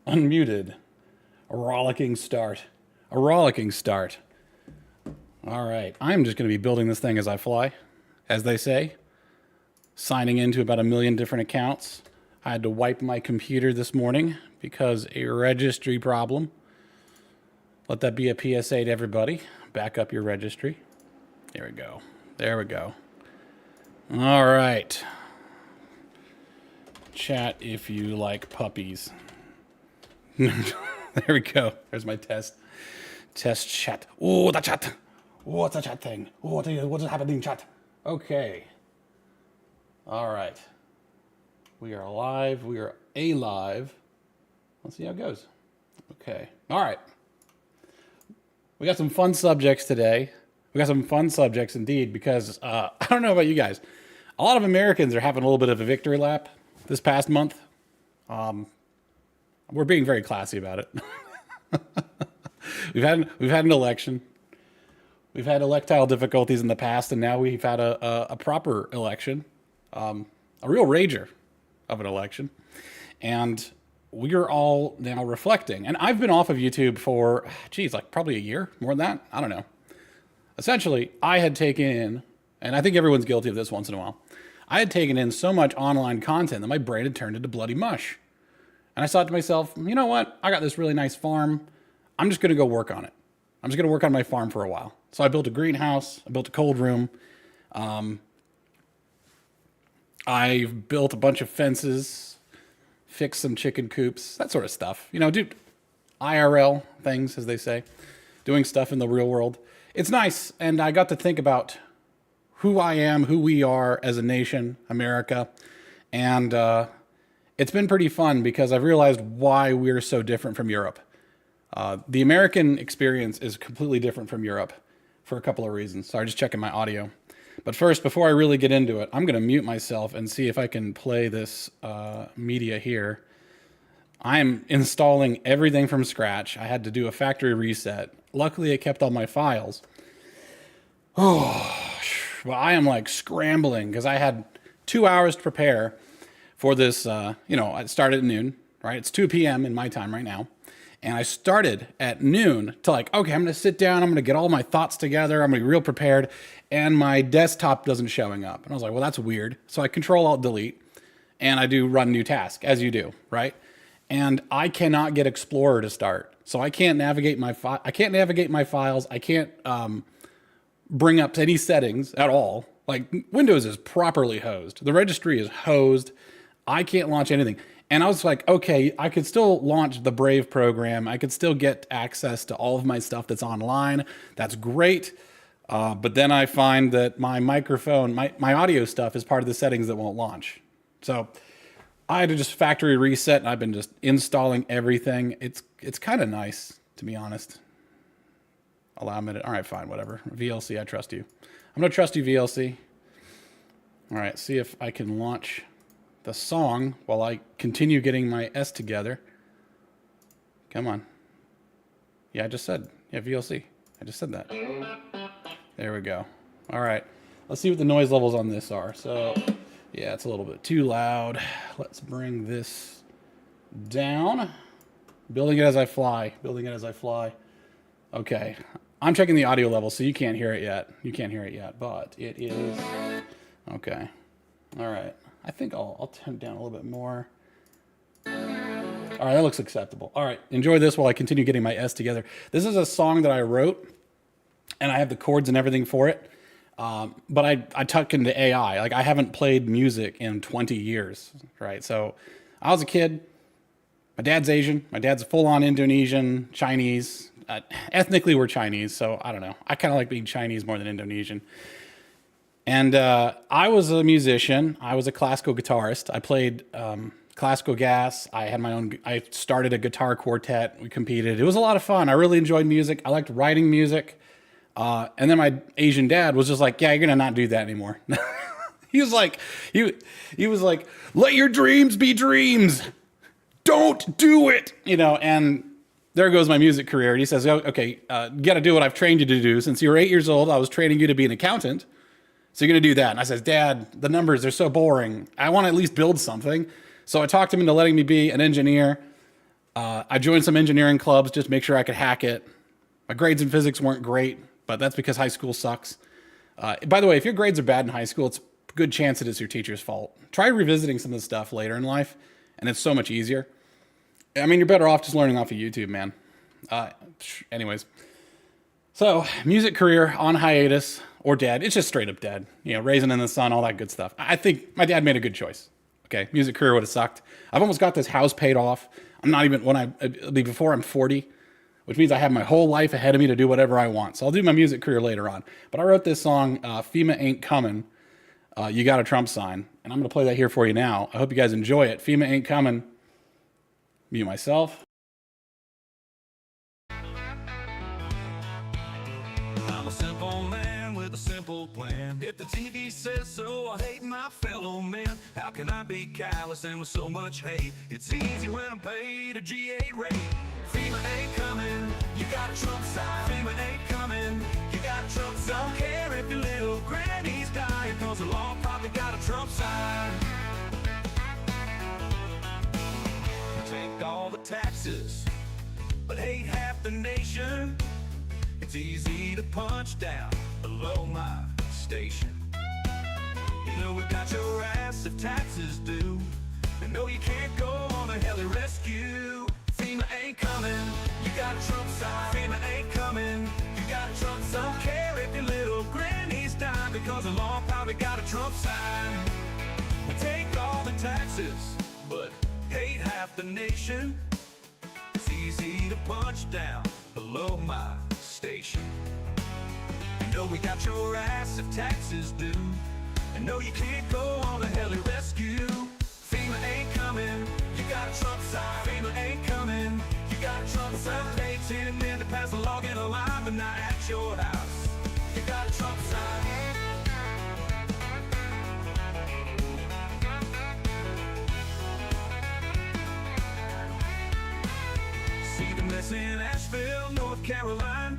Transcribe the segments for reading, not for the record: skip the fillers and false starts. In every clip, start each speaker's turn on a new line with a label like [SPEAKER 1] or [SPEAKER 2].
[SPEAKER 1] Unmuted. A rollicking start. A rollicking start. All right. I'm just going to be building this thing as I fly, as they say. Signing into about 1 million different accounts. I had to wipe my computer this morning because a registry problem. Let that be a PSA to everybody. Back up your registry. There we go. There we go. All right. Chat if you like puppies. There we go. There's my test. Test chat. Oh, the chat. What's the chat thing? What is happening, chat? Okay. All right. We are live. We are alive. Let's see how it goes. Okay. All right. We got some fun subjects today. We got some fun subjects indeed because I don't know about you guys. A lot of Americans are having a little bit of a victory lap this past month. We're being very classy about it. We've had an election. We've had electoral difficulties in the past, and now we've had a proper election, a real rager of an election. And we are all now reflecting. And I've been off of YouTube for, like probably a year, more than that. I don't know. Essentially, I had taken in, and I think everyone's guilty of this once in a while, I had taken in so much online content that my brain had turned into bloody mush. And I thought to myself, you know what? I got this really nice farm. I'm just going to go work on it. I'm just going to work on my farm for a while. So I built a greenhouse. I built a cold room. I built a bunch of fences, fixed some chicken coops, that sort of stuff. You know, do IRL things, as they say, doing stuff in the real world. It's nice. And I got to think about who I am, who we are as a nation, America. And it's been pretty fun because I've realized why we're so different from Europe. The American experience is completely different from Europe for a couple of reasons. Sorry, just checking my audio. But first, before I really get into it, I'm going to mute myself and see if I can play this media here. I'm installing everything from scratch. I had to do a factory reset. Luckily, it kept all my files. Oh, well, I am like scrambling because I had 2 hours to prepare for this. I started at noon, right? It's 2 p.m. in my time right now. And I started at noon to okay, I'm going to sit down. I'm going to get all my thoughts together. I'm going to be real prepared. And my desktop doesn't showing up. And I was like, well, that's weird. So I Control-Alt-Delete and I do run new task as you do, right? And I cannot get Explorer to start. So I can't navigate my files. I can't bring up any settings at all. Like Windows is properly hosed. The registry is hosed. I can't launch anything. And I was like, okay, I could still launch the Brave program. I could still get access to all of my stuff that's online. That's great. But then I find that my microphone, my audio stuff is part of the settings that won't launch. So I had to just factory reset, and I've been just installing everything. It's kind of nice, to be honest. Allow a minute. All right, fine, whatever. VLC, I trust you. I'm going to trust you, VLC. All right, see if I can launch the song while I continue getting my S together. Come on. Yeah, I just said. Yeah, VLC. I just said that. There we go. All right. Let's see what the noise levels on this are. So, yeah, it's a little bit too loud. Let's bring this down. Building it as I fly. Building it as I fly. Okay. I'm checking the audio level, so you can't hear it yet. You can't hear it yet, but it is. Okay. All right. I think I'll turn it down a little bit more. All right, that looks acceptable. All right, enjoy this while I continue getting my S together. This is a song that I wrote, and I have the chords and everything for it. But I tuck into AI. Like, I haven't played music in 20 years, right? So I was a kid. My dad's Asian. My dad's full-on Indonesian, Chinese. Ethnically, we're Chinese, so I don't know. I kind of like being Chinese more than Indonesian. And I was a musician. I was a classical guitarist. I played classical gas. I started a guitar quartet. We competed. It was a lot of fun. I really enjoyed music. I liked writing music. And then my Asian dad was just like, yeah, you're going to not do that anymore. He was like, let your dreams be dreams. Don't do it. And there goes my music career. And he says, oh, okay, you got to do what I've trained you to do. Since you were 8 years old, I was training you to be an accountant. So you're going to do that. And I says, Dad, the numbers are so boring. I want to at least build something. So I talked him into letting me be an engineer. I joined some engineering clubs just to make sure I could hack it. My grades in physics weren't great, but that's because high school sucks. By the way, if your grades are bad in high school, it's a good chance it is your teacher's fault. Try revisiting some of the stuff later in life, and it's so much easier. I mean, you're better off just learning off of YouTube, man. Anyways, so music career on hiatus or dead. It's just straight up dead. You know, Raisin in the Sun, all that good stuff. I think my dad made a good choice. Okay, music career would have sucked. I've almost got this house paid off. I'm not even it'll be before I'm 40, which means I have my whole life ahead of me to do whatever I want. So I'll do my music career later on. But I wrote this song, FEMA Ain't Coming. You got a Trump sign, and I'm going to play that here for you now. I hope you guys enjoy it. FEMA Ain't Coming. Mute myself.
[SPEAKER 2] I'm a simple man with a simple plan. If the TV says so, I hate my fellow man. How can I be callous and with so much hate? It's easy when I'm paid a G8 rate. FEMA ain't coming, you got a Trump sign. FEMA ain't coming, you got a Trump sign. Don't care if your little granny's dying, cause the law probably got a Trump sign. Take all the taxes, but hate half the nation. It's easy to punch down below my station. You know we got your ass if taxes due, and no, you can't go on a heli rescue. FEMA ain't coming, you got a Trump sign. FEMA ain't coming, you got a Trump sign. Don't care if your little granny's dying, because the law probably got a Trump sign. We take all the taxes, but hate half the nation. It's easy to punch down below my station. You know we got your ass if taxes due, and no, you can't go on a heli rescue. FEMA ain't coming, you got a Trump sign. FEMA ain't coming, you got a Trump sign. Pay 10 men to pass a law, get a line, but not at your house. You got a Trump sign. See the mess in Asheville, North Carolina.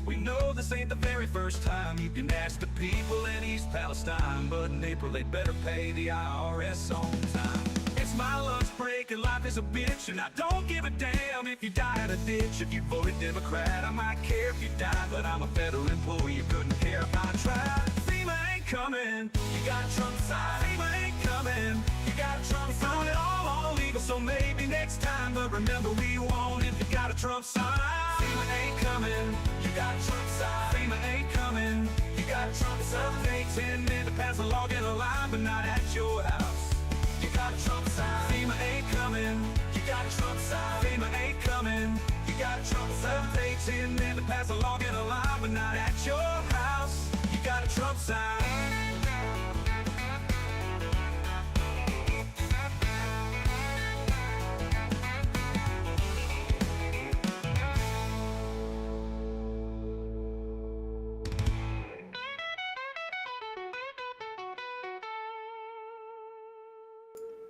[SPEAKER 2] We know this ain't the very first time. You can ask the people in East Palestine, but in April they'd better pay the IRS on time. It's my lunch break and life is a bitch, and I don't give a damn if you die in a ditch. If you voted Democrat, I might care if you die, but I'm a federal employee, you couldn't care if I tried. FEMA ain't coming, you got Trump sign. FEMA ain't coming, you got Trump sign. It all illegal, so maybe next time, but remember we won't if you got a Trump sign. FEMA ain't coming, you got Trump sign. FEMA ain't coming, you got Trump sign. Pay 10 men to pass a law, get a line, but not at your house. You got a Trump sign. FEMA ain't coming, you got a Trump sign. FEMA ain't coming, you got a Trump sign. Pay 10 men to pass a law, get a line, but not at your house. You got a Trump sign.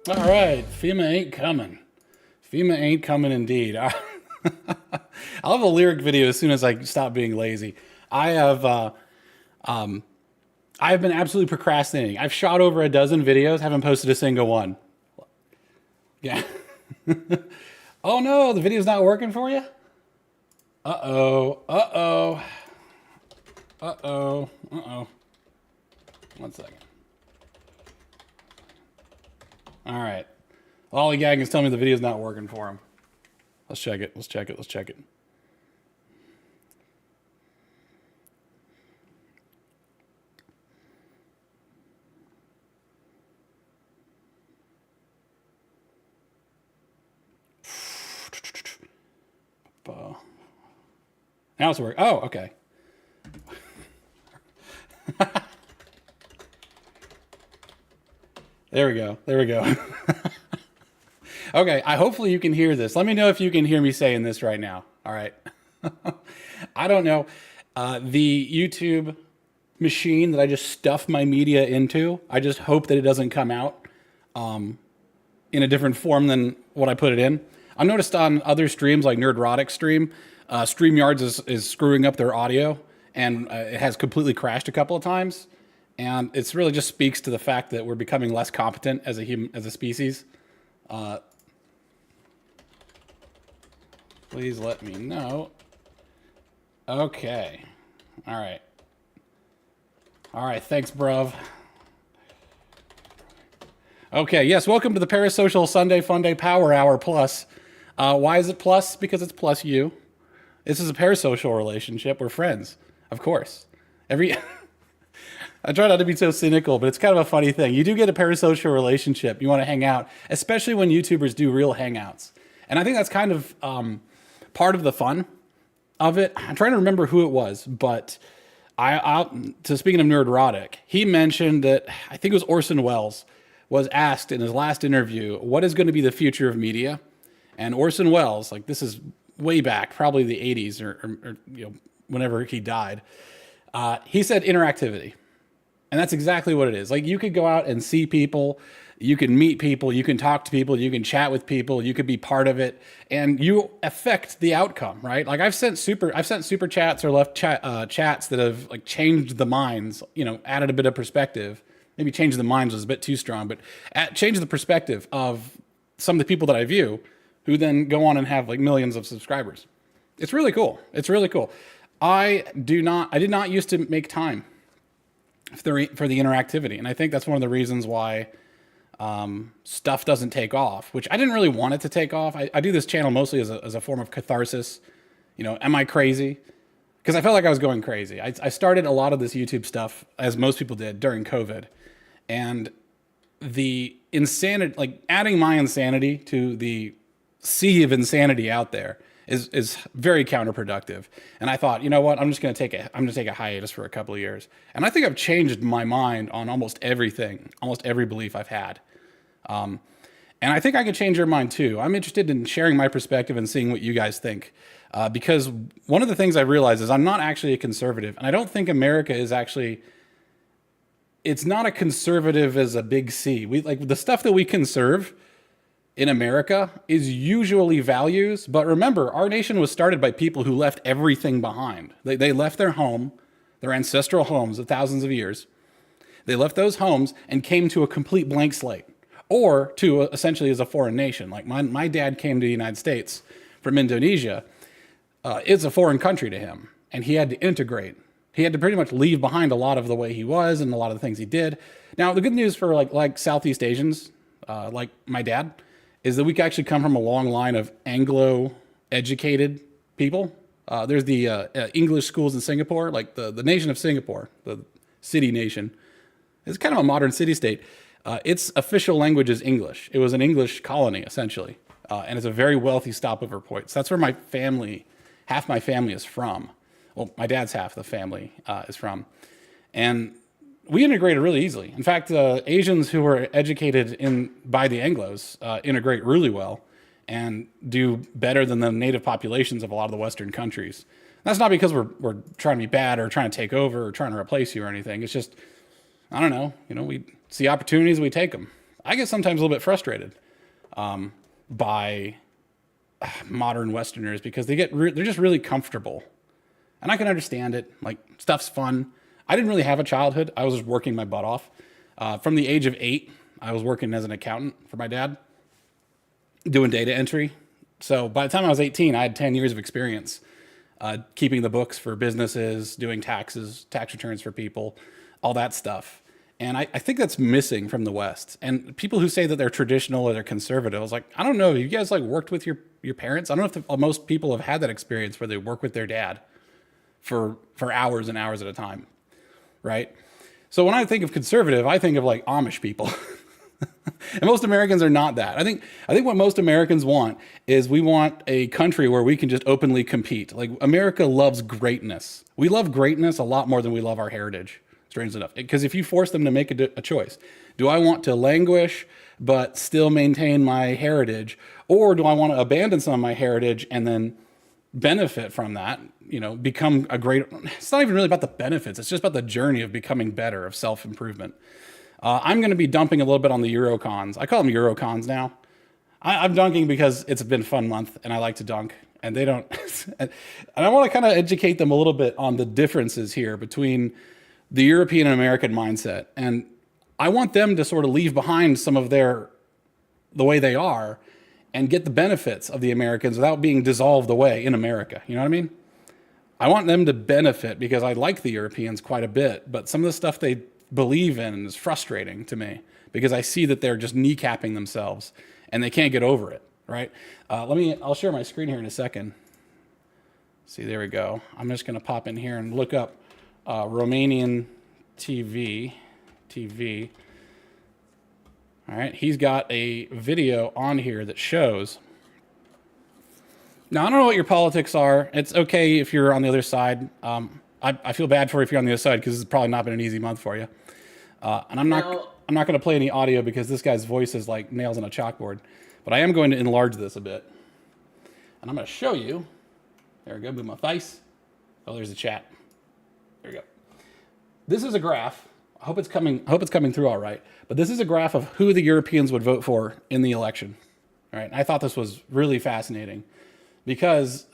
[SPEAKER 1] All right, FEMA ain't coming. FEMA ain't coming indeed. I'll have a lyric video as soon as I stop being lazy. I have been absolutely procrastinating. I've shot over a dozen videos, haven't posted a single one. Yeah. Oh no, the video's not working for you? Uh-oh, uh-oh, uh-oh, uh-oh. 1 second. All right. Lollygag is telling me the video's not working for him. Let's check it. Let's check it. Let's check it. Now it's working. Oh, okay. There we go. There we go. Okay, hopefully you can hear this. Let me know if you can hear me saying this right now. All right. I don't know. The YouTube machine that I just stuff my media into, I just hope that it doesn't come out in a different form than what I put it in. I noticed on other streams like Nerdrotic stream, StreamYards is screwing up their audio, and it has completely crashed a couple of times. And it's really just speaks to the fact that we're becoming less competent as a species. Please let me know. Okay. All right. All right. Thanks, bruv. Okay. Yes. Welcome to the Parasocial Sunday Funday Power Hour Plus. Why is it plus? Because it's plus you. This is a parasocial relationship. We're friends, of course. I try not to be so cynical, but it's kind of a funny thing. You do get a parasocial relationship. You want to hang out, especially when YouTubers do real hangouts. And I think that's kind of part of the fun of it. I'm trying to remember who it was, but speaking of Nerdrotic, he mentioned that, I think it was Orson Welles, was asked in his last interview, what is going to be the future of media? And Orson Welles, like this is way back, probably the 80s or whenever he died, he said interactivity. And that's exactly what it is. Like you could go out and see people, you can meet people, you can talk to people, you can chat with people, you could be part of it, and you affect the outcome, right? Like I've sent super chats or left chats that have like changed the minds, added a bit of perspective. Maybe change the minds was a bit too strong, but change the perspective of some of the people that I view, who then go on and have like millions of subscribers. It's really cool. It's really cool. I did not used to make time for the interactivity. And I think that's one of the reasons why stuff doesn't take off, which I didn't really want it to take off. I do this channel mostly as a form of catharsis. Am I crazy? Because I felt like I was going crazy. I started a lot of this YouTube stuff, as most people did, during COVID. And the insanity, like adding my insanity to the sea of insanity out there is very counterproductive. And I thought, you know what, I'm just going to take a hiatus for a couple of years. And I think I've changed my mind on almost everything, almost every belief I've had. And I think I can change your mind too. I'm interested in sharing my perspective and seeing what you guys think. Because one of the things I realized is I'm not actually a conservative. And I don't think America is actually, it's not a conservative as a big C. We like the stuff that we conserve in America is usually values. But remember, our nation was started by people who left everything behind. They left their home, their ancestral homes of thousands of years. They left those homes and came to a complete blank slate, or to essentially as a foreign nation. Like my dad came to the United States from Indonesia. It's a foreign country to him, and he had to integrate. He had to pretty much leave behind a lot of the way he was and a lot of the things he did. Now, the good news for like Southeast Asians, like my dad, is that we can actually come from a long line of Anglo-educated people. There's the English schools in Singapore, like the nation of Singapore, the city nation. It's kind of a modern city-state. Its official language is English. It was an English colony, essentially. And it's a very wealthy stopover point. So that's where half my family is from. Well, my dad's half the family is from. And we integrated really easily. In fact, Asians who were educated by the Anglos integrate really well and do better than the native populations of a lot of the Western countries. That's not because we're trying to be bad or trying to take over or trying to replace you or anything. It's just, I don't know, we see opportunities, we take them. I get sometimes a little bit frustrated by modern Westerners because they're just really comfortable. And I can understand it. Like, stuff's fun. I didn't really have a childhood. I was just working my butt off. From the age of 8, I was working as an accountant for my dad, doing data entry. So by the time I was 18, I had 10 years of experience keeping the books for businesses, doing taxes, tax returns for people, all that stuff. And I think that's missing from the West. And people who say that they're traditional or they're conservative, I was like, I don't know. You guys like worked with your parents? I don't know if most people have had that experience where they work with their dad for hours and hours at a time, right? So when I think of conservative, I think of like Amish people. And most Americans are not that. I think what most Americans want is we want a country where we can just openly compete. Like, America loves greatness. We love greatness a lot more than we love our heritage, strangely enough. Because if you force them to make a choice, do I want to languish but still maintain my heritage, or do I want to abandon some of my heritage and then benefit from that, become a great, it's not even really about the benefits. It's just about the journey of becoming better, of self-improvement. I'm going to be dumping a little bit on the Eurocons. I call them Eurocons now. I'm dunking because it's been a fun month and I like to dunk, and they don't, and I want to kind of educate them a little bit on the differences here between the European and American mindset. And I want them to sort of leave behind some of the way they are and get the benefits of the Americans without being dissolved away in America. You know what I mean? I want them to benefit because I like the Europeans quite a bit, but some of the stuff they believe in is frustrating to me because I see that they're just kneecapping themselves and they can't get over it, right? I'll share my screen here in a second. See, there we go. I'm just going to pop in here and look up Romanian TV. All right, he's got a video on here that shows. Now, I don't know what your politics are. It's okay if you're on the other side. I feel bad for you if you're on the other side because it's probably not been an easy month for you. And I'm not going to play any audio because this guy's voice is like nails on a chalkboard. But I am going to enlarge this a bit. And I'm going to show you. There we go, move my face. Oh, there's the chat. There we go. This is a graph. I hope it's coming through all right. But this is a graph of who the Europeans would vote for in the election. All right. I thought this was really fascinating because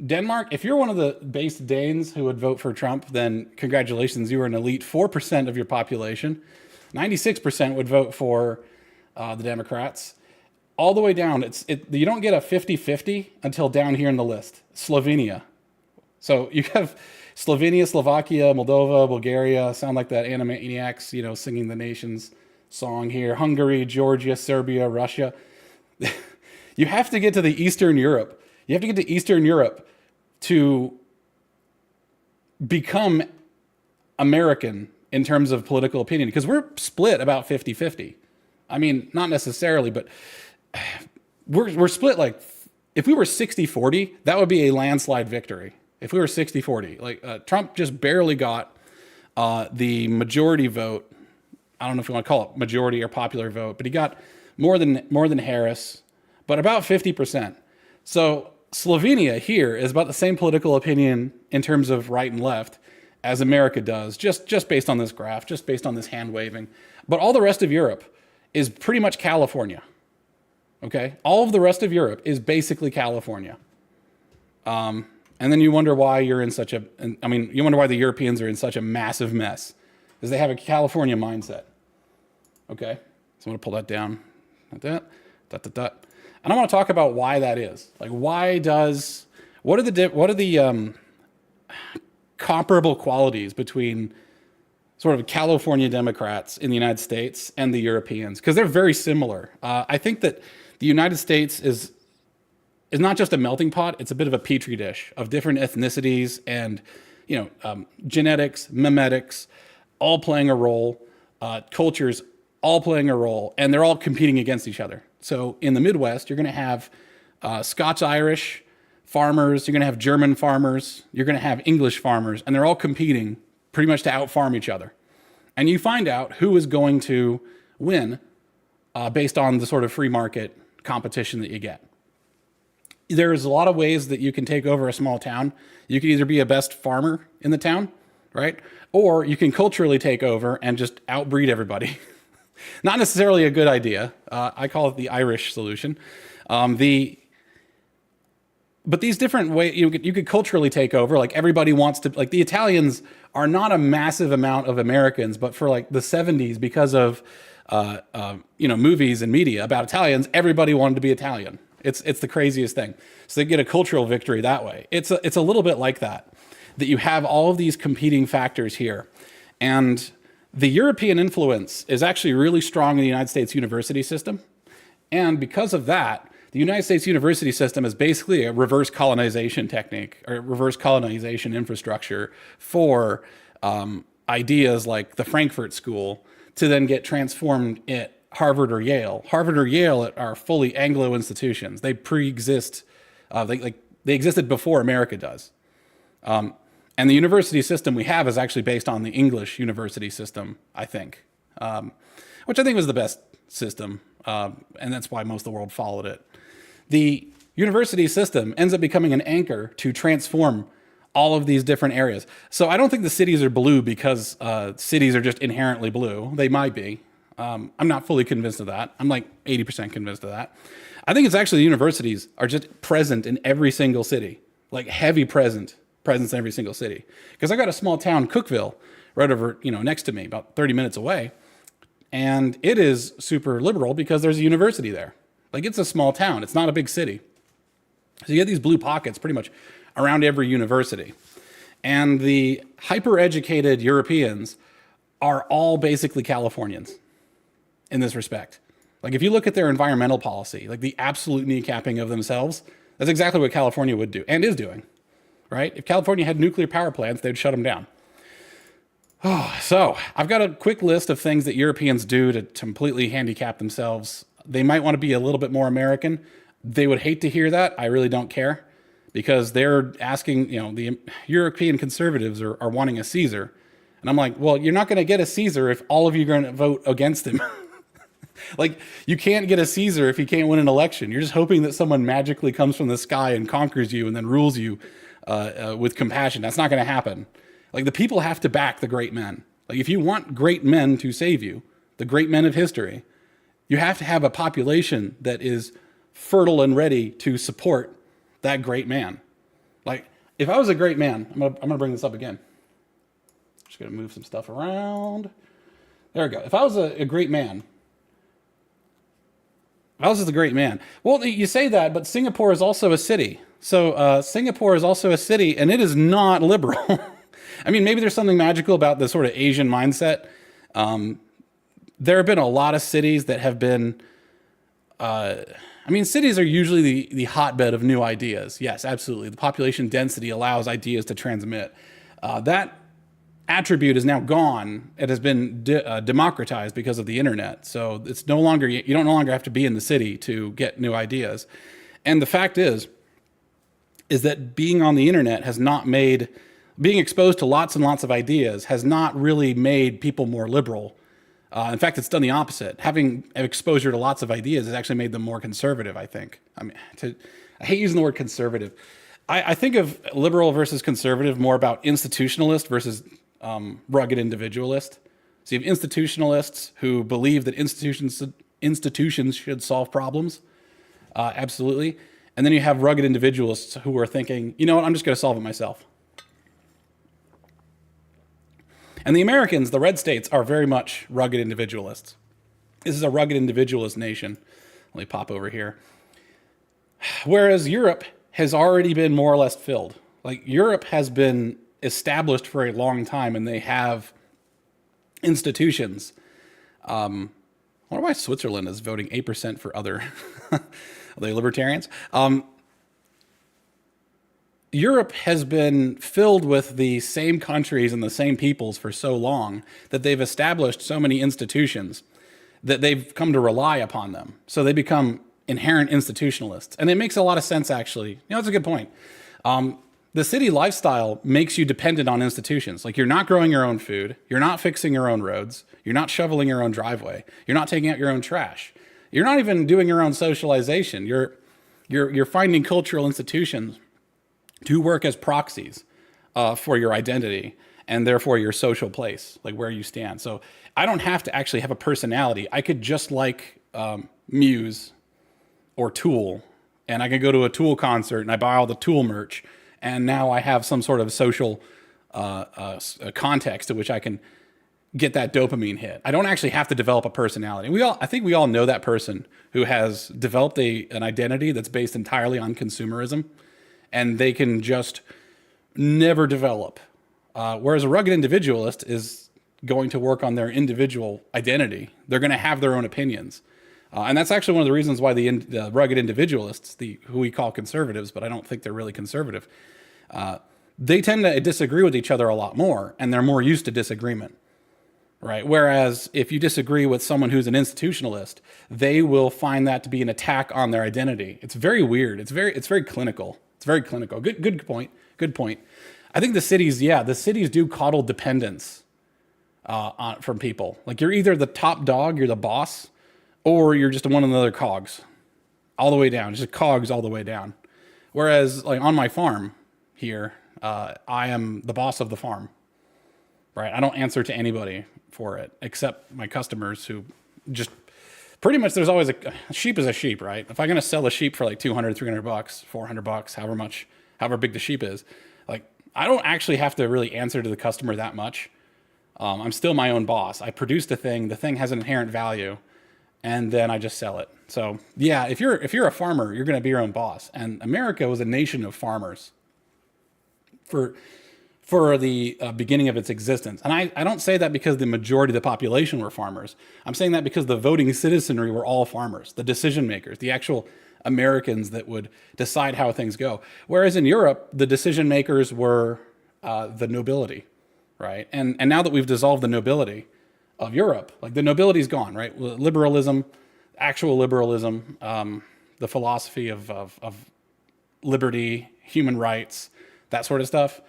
[SPEAKER 1] Denmark, if you're one of the base Danes who would vote for Trump, then congratulations, you are an elite 4% of your population. 96% would vote for the Democrats. All the way down, you don't get a 50-50 until down here in the list, Slovenia. So you have Slovenia, Slovakia, Moldova, Bulgaria, sound like that Animaniacs, singing the nation's song here. Hungary, Georgia, Serbia, Russia. You have to get to the Eastern Europe. You have to get to Eastern Europe to become American in terms of political opinion, because we're split about 50-50. I mean, not necessarily, but we're split like, if we were 60-40, that would be a landslide victory. If we were 60-40, like Trump just barely got the majority vote. I don't know if you want to call it majority or popular vote, but he got more than Harris, but about 50%. So Slovenia here is about the same political opinion in terms of right and left as America does, just based on this graph, just based on this hand waving. But all the rest of Europe is pretty much California. Okay, all of the rest of Europe is basically California. And then you wonder why you wonder why the Europeans are in such a massive mess, because they have a California mindset. Okay, so I'm gonna pull that down, like that, and I want to talk about why that is. Like, what are the comparable qualities between sort of California Democrats in the United States and the Europeans? Because they're very similar. I think that the United States is not just a melting pot, it's a bit of a petri dish of different ethnicities and, genetics, memetics, all playing a role, cultures all playing a role, and they're all competing against each other. So in the Midwest, you're going to have Scots-Irish farmers, you're going to have German farmers, you're going to have English farmers, and they're all competing pretty much to out-farm each other. And you find out who is going to win based on the sort of free market competition that you get. There's a lot of ways that you can take over a small town. You can either be a best farmer in the town, right? Or you can culturally take over and just outbreed everybody. Not necessarily a good idea. I call it the Irish solution. But these different ways, you could culturally take over. Like everybody wants to, like the Italians are not a massive amount of Americans, but for like the 70s, because of movies and media about Italians, everybody wanted to be Italian. It's the craziest thing. So they get a cultural victory that way. It's a little bit like that you have all of these competing factors here. And the European influence is actually really strong in the United States university system. And because of that, the United States university system is basically a reverse colonization technique or reverse colonization infrastructure for ideas like the Frankfurt School to then get transformed at Harvard or Yale. Harvard or Yale are fully Anglo institutions. They pre-exist. They existed before America does. And the university system we have is actually based on the English university system, I think, which I think was the best system. And that's why most of the world followed it. The university system ends up becoming an anchor to transform all of these different areas. So I don't think the cities are blue because cities are just inherently blue. They might be. I'm not fully convinced of that. I'm like 80% convinced of that. I think it's actually the universities are just present in every single city, like heavy presence in every single city. Because I got a small town, Cookeville, right over, next to me, about 30 minutes away. And it is super liberal because there's a university there. Like, it's a small town. It's not a big city. So you get these blue pockets pretty much around every university. And the hyper-educated Europeans are all basically Californians in this respect. Like, if you look at their environmental policy, like the absolute kneecapping of themselves, that's exactly what California would do and is doing, right? If California had nuclear power plants, they'd shut them down. Oh, so I've got a quick list of things that Europeans do to completely handicap themselves. They might want to be a little bit more American. They would hate to hear that. I really don't care, because they're asking, the European conservatives are wanting a Caesar. And I'm like, well, you're not going to get a Caesar if all of you are going to vote against him. Like, you can't get a Caesar if you can't win an election. You're just hoping that someone magically comes from the sky and conquers you and then rules you with compassion. That's not going to happen. Like, the people have to back the great men. Like, if you want great men to save you, the great men of history, you have to have a population that is fertile and ready to support that great man. Like, if I was a great man, I'm gonna bring this up again. Just gonna move some stuff around. There we go. If I was a great man, if I was just a great man. Well, you say that, but Singapore is also a city. So Singapore is also a city, and it is not liberal. I mean, maybe there's something magical about the sort of Asian mindset. There have been a lot of cities that have been, cities are usually the hotbed of new ideas. Yes, absolutely. The population density allows ideas to transmit. That attribute is now gone. It has been democratized because of the internet. So it's no longer, you don't no longer have to be in the city to get new ideas. And the fact is that being on the internet has not made, being exposed to lots and lots of ideas has not really made people more liberal. In fact, it's done the opposite. Having exposure to lots of ideas has actually made them more conservative, I think. I hate using the word conservative. I think of liberal versus conservative more about institutionalist versus rugged individualist. So you have institutionalists who believe that institutions should solve problems. Absolutely. And then you have rugged individualists who are thinking, you know what, I'm just going to solve it myself. And the Americans, the red states, are very much rugged individualists. This is a rugged individualist nation. Let me pop over here. Whereas Europe has already been more or less filled. Like, Europe has been established for a long time, and they have institutions. I wonder why Switzerland is voting 8% for other. Are they libertarians? Europe has been filled with the same countries and the same peoples for so long that they've established so many institutions that they've come to rely upon them. So they become inherent institutionalists. And it makes a lot of sense, actually. That's a good point. The city lifestyle makes you dependent on institutions. Like, you're not growing your own food. You're not fixing your own roads. You're not shoveling your own driveway. You're not taking out your own trash. You're not even doing your own socialization. You're finding cultural institutions to work as proxies for your identity and therefore your social place, like where you stand. So I don't have to actually have a personality. I could just like Muse or Tool, and I could go to a Tool concert and I buy all the Tool merch, and now I have some sort of social context to which I can get that dopamine hit. I don't actually have to develop a personality. I think we all know that person who has developed an identity that's based entirely on consumerism, and they can just never develop. Whereas a rugged individualist is going to work on their individual identity. They're going to have their own opinions. And that's actually one of the reasons why the rugged individualists, who we call conservatives, but I don't think they're really conservative, they tend to disagree with each other a lot more, and they're more used to disagreement. Right. Whereas if you disagree with someone who's an institutionalist, they will find that to be an attack on their identity. It's very weird. It's very clinical. It's very clinical. Good point. Good point. I think the cities do coddle dependence from people. Like, you're either the top dog, you're the boss, or you're just one of the other cogs, all the way down. Just cogs all the way down. Whereas, like, on my farm here, I am the boss of the farm. Right? I don't answer to anybody for it except my customers, who just pretty much, there's always a sheep is a sheep, right? If I'm going to sell a sheep for like $200, $300, $400, however big the sheep is, like, I don't actually have to really answer to the customer that much. I'm still my own boss. I produced the thing has an inherent value, and then I just sell it. So yeah, if you're a farmer, you're going to be your own boss. And America was a nation of farmers for the beginning of its existence. And I don't say that because the majority of the population were farmers. I'm saying that because the voting citizenry were all farmers, the decision makers, the actual Americans that would decide how things go. Whereas in Europe, the decision makers were the nobility, right? And now that we've dissolved the nobility of Europe, like the nobility's gone, right? Liberalism, actual liberalism, the philosophy of liberty, human rights, that sort of stuff,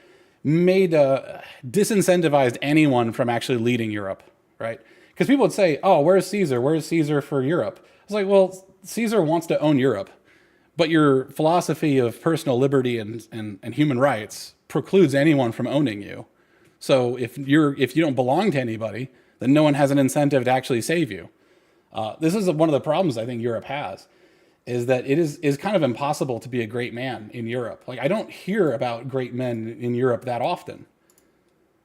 [SPEAKER 1] made disincentivized anyone from actually leading Europe, right? Because people would say, "Oh, where's Caesar? Where's Caesar for Europe?" It's like, well, Caesar wants to own Europe, but your philosophy of personal liberty and human rights precludes anyone from owning you. So if you don't belong to anybody, then no one has an incentive to actually save you. This is one of the problems I think Europe has, is that it is kind of impossible to be a great man in Europe. Like, I don't hear about great men in Europe that often.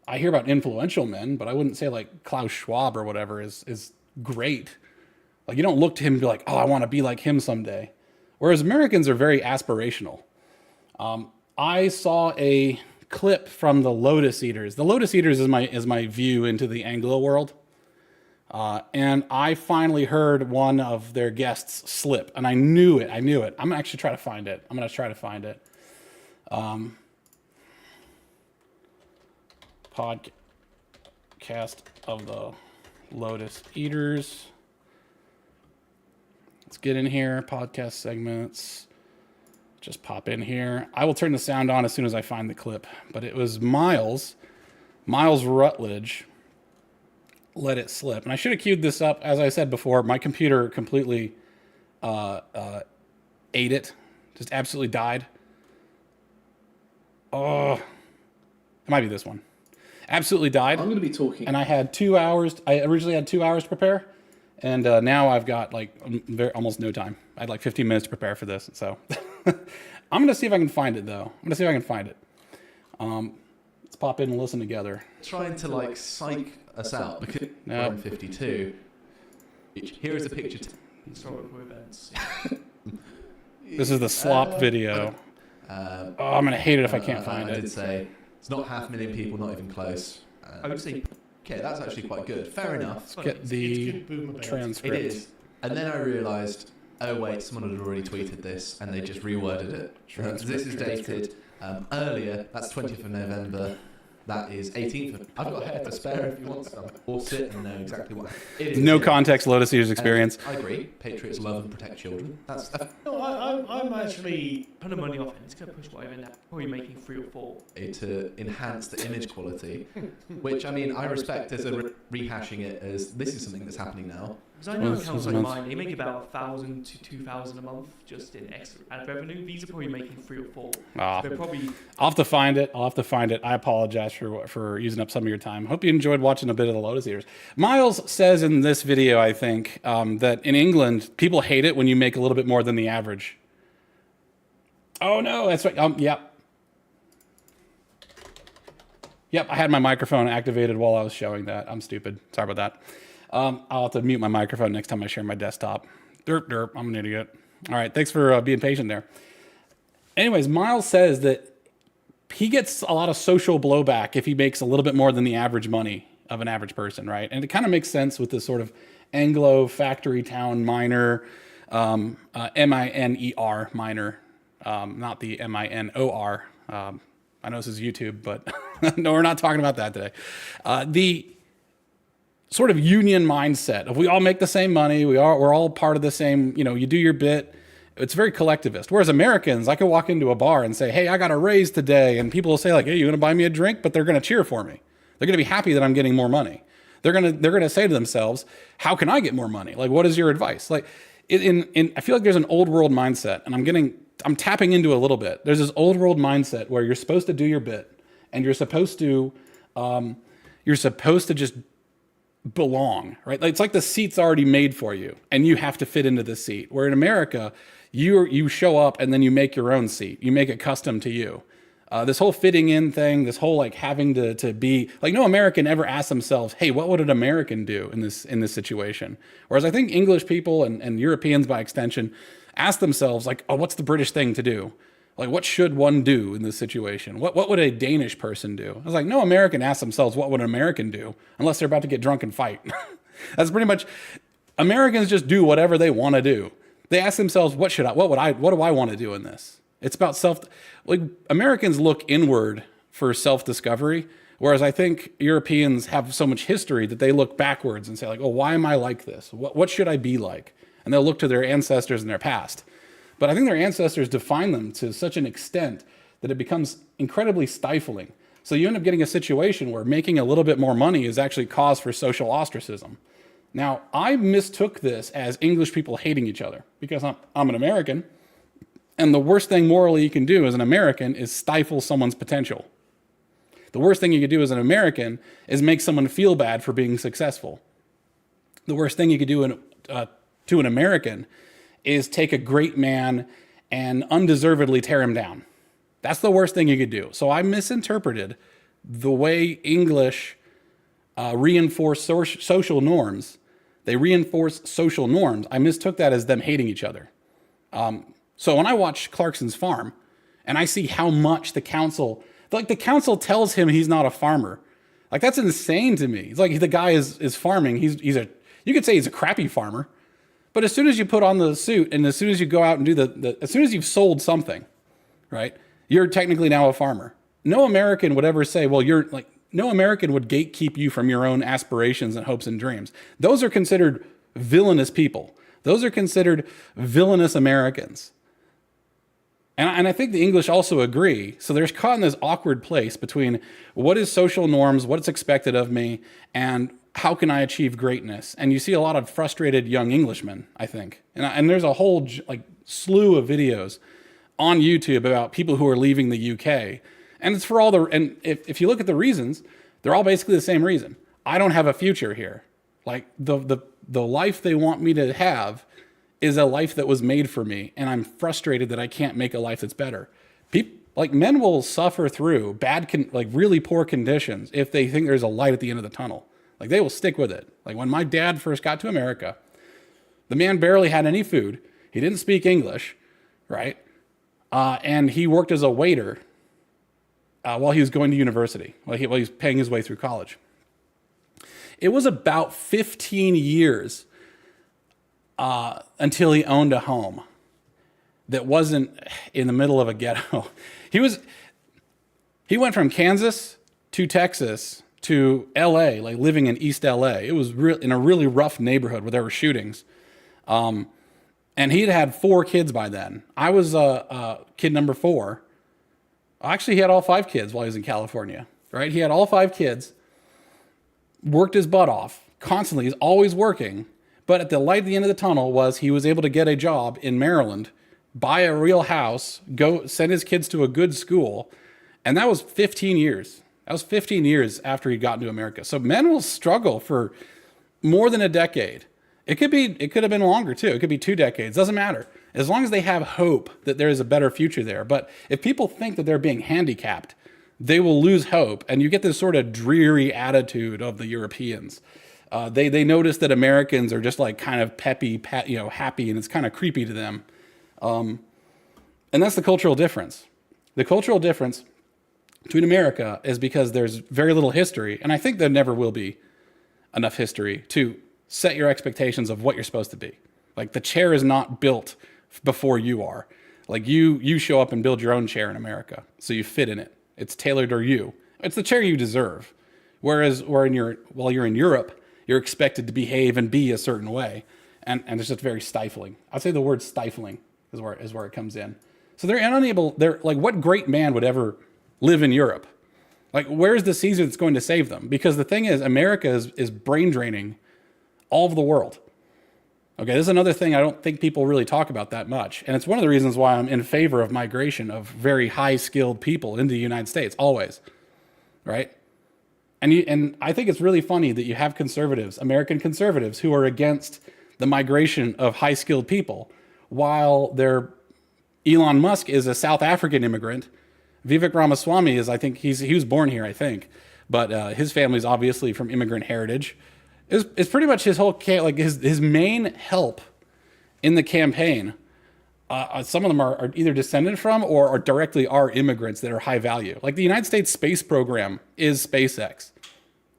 [SPEAKER 1] I hear about influential men, but I wouldn't say like Klaus Schwab or whatever is great. Like, you don't look to him and be like, oh, I want to be like him someday. Whereas Americans are very aspirational. I saw a clip from the Lotus Eaters. The Lotus Eaters is my view into the Anglo world. And I finally heard one of their guests slip, and I knew it. I'm going to actually try to find it. Podcast of the Lotus Eaters. Let's get in here. Podcast segments. Just pop in here. I will turn the sound on as soon as I find the clip. But it was Miles Rutledge let it slip. And I should have queued this up. As I said before, my computer completely ate it. Just absolutely died. Oh, it might be this one. Absolutely died.
[SPEAKER 3] I'm going to be talking.
[SPEAKER 1] And I had 2 hours. I originally had 2 hours to prepare. And now I've got like almost no time. I had like 15 minutes to prepare for this. So I'm going to see if I can find it, though. Let's pop in and listen together.
[SPEAKER 3] Trying to like psych us out because we're in 52. Here is a picture.
[SPEAKER 4] Historical events.
[SPEAKER 1] This is the slop video. I'm going to hate it if I can't find it.
[SPEAKER 3] I did say it's not 500,000 people, not even close.
[SPEAKER 4] I would say,
[SPEAKER 3] okay, that's actually quite good. Fair enough.
[SPEAKER 1] Let's get the transcript.
[SPEAKER 3] It is. And then I realised, oh wait, someone had already tweeted this and they just reworded it. This is dated earlier. That's 20th of November. That is 18th. I've got hair to spare if you want some. Or sit and know exactly what it is.
[SPEAKER 1] No context, Lotus Eaters experience.
[SPEAKER 3] I agree. Patriots love and protect children. That's
[SPEAKER 4] no, I'm actually putting money off it. It's going to push whatever now. Probably making 3 or 4.
[SPEAKER 3] To enhance the image quality, which I mean I respect as a rehashing it as this is something that's happening now.
[SPEAKER 4] Because I know accounts like mine, they make about 1,000 to 2,000 a month just in extra ad revenue. These are probably making 3 or 4. So they're probably. I'll have to find it.
[SPEAKER 1] I apologize for using up some of your time. Hope you enjoyed watching a bit of the Lotus Eaters. Miles says in this video, I think, that in England, people hate it when you make a little bit more than the average. Oh no, that's right. Yep, I had my microphone activated while I was showing that. I'm stupid. Sorry about that. I'll have to mute my microphone next time I share my desktop. Derp, I'm an idiot. All right, thanks for being patient there. Anyways, Miles says that he gets a lot of social blowback if he makes a little bit more than the average money of an average person, right? And it kind of makes sense with this sort of Anglo factory town miner, M-I-N-E-R miner, not the M-I-N-O-R. I know this is YouTube, but no, we're not talking about that today. The sort of union mindset of we all make the same money, we're all part of the same, you do your bit. It's very collectivist. Whereas Americans, I could walk into a bar and say, hey, I got a raise today. And people will say like, hey, you going to buy me a drink? But they're going to cheer for me. They're going to be happy that I'm getting more money. They're going to say to themselves, how can I get more money? Like, what is your advice? Like I feel like there's an old world mindset, and I'm tapping into a little bit. There's this old world mindset where you're supposed to do your bit and you're supposed to just belong, right? Like, it's like the seat's already made for you and you have to fit into the seat. Where in America, you show up and then you make your own seat. You make it custom to you. This whole fitting in thing, this whole like having to be like, no American ever asks themselves, hey, what would an American do in this situation? Whereas I think English people and Europeans by extension ask themselves like, oh, what's the British thing to do? Like, what should one do in this situation? What would a Danish person do? I was like, no American asks themselves, what would an American do? Unless they're about to get drunk and fight. That's pretty much, Americans just do whatever they want to do. They ask themselves, what do I want to do in this? It's about like Americans look inward for self-discovery, whereas I think Europeans have so much history that they look backwards and say like, oh, why am I like this? What should I be like? And they'll look to their ancestors and their past. But I think their ancestors define them to such an extent that it becomes incredibly stifling. So you end up getting a situation where making a little bit more money is actually cause for social ostracism. Now, I mistook this as English people hating each other because I'm an American, and the worst thing morally you can do as an American is stifle someone's potential. The worst thing you could do as an American is make someone feel bad for being successful. The worst thing you could do to an American is take a great man and undeservedly tear him down. That's the worst thing you could do. So I misinterpreted the way English reinforce social norms. They reinforce social norms. I mistook that as them hating each other. So when I watch Clarkson's Farm and I see how much the council tells him he's not a farmer. Like, that's insane to me. It's like the guy is farming. You could say he's a crappy farmer. But as soon as you put on the suit and as soon as you go out and do as soon as you've sold something, right, you're technically now a farmer. No American would ever say, well, no American would gatekeep you from your own aspirations and hopes and dreams. Those are considered villainous people. Those are considered villainous Americans. And I think the English also agree. So they're caught in this awkward place between what is social norms, what's expected of me, and how can I achieve greatness? And you see a lot of frustrated young Englishmen, I think. And there's a whole slew of videos on YouTube about people who are leaving the UK. And it's for and if you look at the reasons, they're all basically the same reason. I don't have a future here. Like the life they want me to have is a life that was made for me. And I'm frustrated that I can't make a life that's better. Men will suffer through really poor conditions if they think there's a light at the end of the tunnel. Like, they will stick with it. Like, when my dad first got to America, the man barely had any food. He didn't speak English, right? And he worked as a waiter while he was going to university, while he was paying his way through college. It was about 15 years until he owned a home that wasn't in the middle of a ghetto. He went from Kansas to Texas to LA, like living in East LA. It was in a really rough neighborhood where there were shootings. And he'd had 4 kids by then. I was kid number 4. Actually, he had all 5 kids while he was in California, right? He had all 5 kids, worked his butt off constantly. He's always working. But at the light at the end of the tunnel he was able to get a job in Maryland, buy a real house, go send his kids to a good school. And that was 15 years. That was 15 years after he'd gotten to America. So men will struggle for more than a decade. It could have been longer too. It could be 2 decades. Doesn't matter. As long as they have hope that there is a better future there. But if people think that they're being handicapped, they will lose hope. And you get this sort of dreary attitude of the Europeans. They notice that Americans are just like kind of peppy, happy, and it's kind of creepy to them. And that's the cultural difference. The cultural difference between America is because there's very little history, and I think there never will be enough history to set your expectations of what you're supposed to be. Like, the chair is not built before you are. Like, you show up and build your own chair in America, so you fit in it. It's tailored to you. It's the chair you deserve. Whereas while you're in Europe, you're expected to behave and be a certain way, and it's just very stifling. I'd say the word stifling is where it comes in. So they're unable. They're like, what great man would ever live in Europe? Like, where's the Caesar that's going to save them? Because the thing is, America is brain draining all of the world. Okay, this is another thing I don't think people really talk about that much. And it's one of the reasons why I'm in favor of migration of very high-skilled people into the United States, always, right? And I think it's really funny that you have conservatives, American conservatives, who are against the migration of high-skilled people, while Elon Musk is a South African immigrant Vivek Ramaswamy is, I think he was born here, I think, but his family's obviously from immigrant heritage. It's pretty much his whole his main help in the campaign. Some of them are either descended from or directly are immigrants that are high value. Like the United States space program is SpaceX,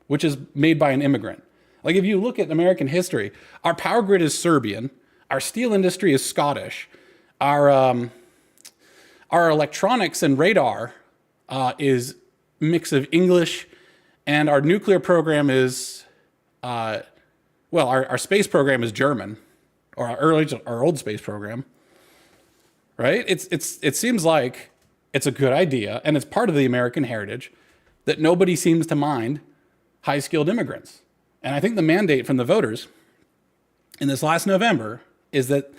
[SPEAKER 1] which is made by an immigrant. Like if you look at American history, our power grid is Serbian, our steel industry is Scottish, our electronics and radar is mix of English, and our nuclear program is, our space program is German, or our old space program, right? It seems like it's a good idea, and it's part of the American heritage that nobody seems to mind high-skilled immigrants. And I think the mandate from the voters in this last November is that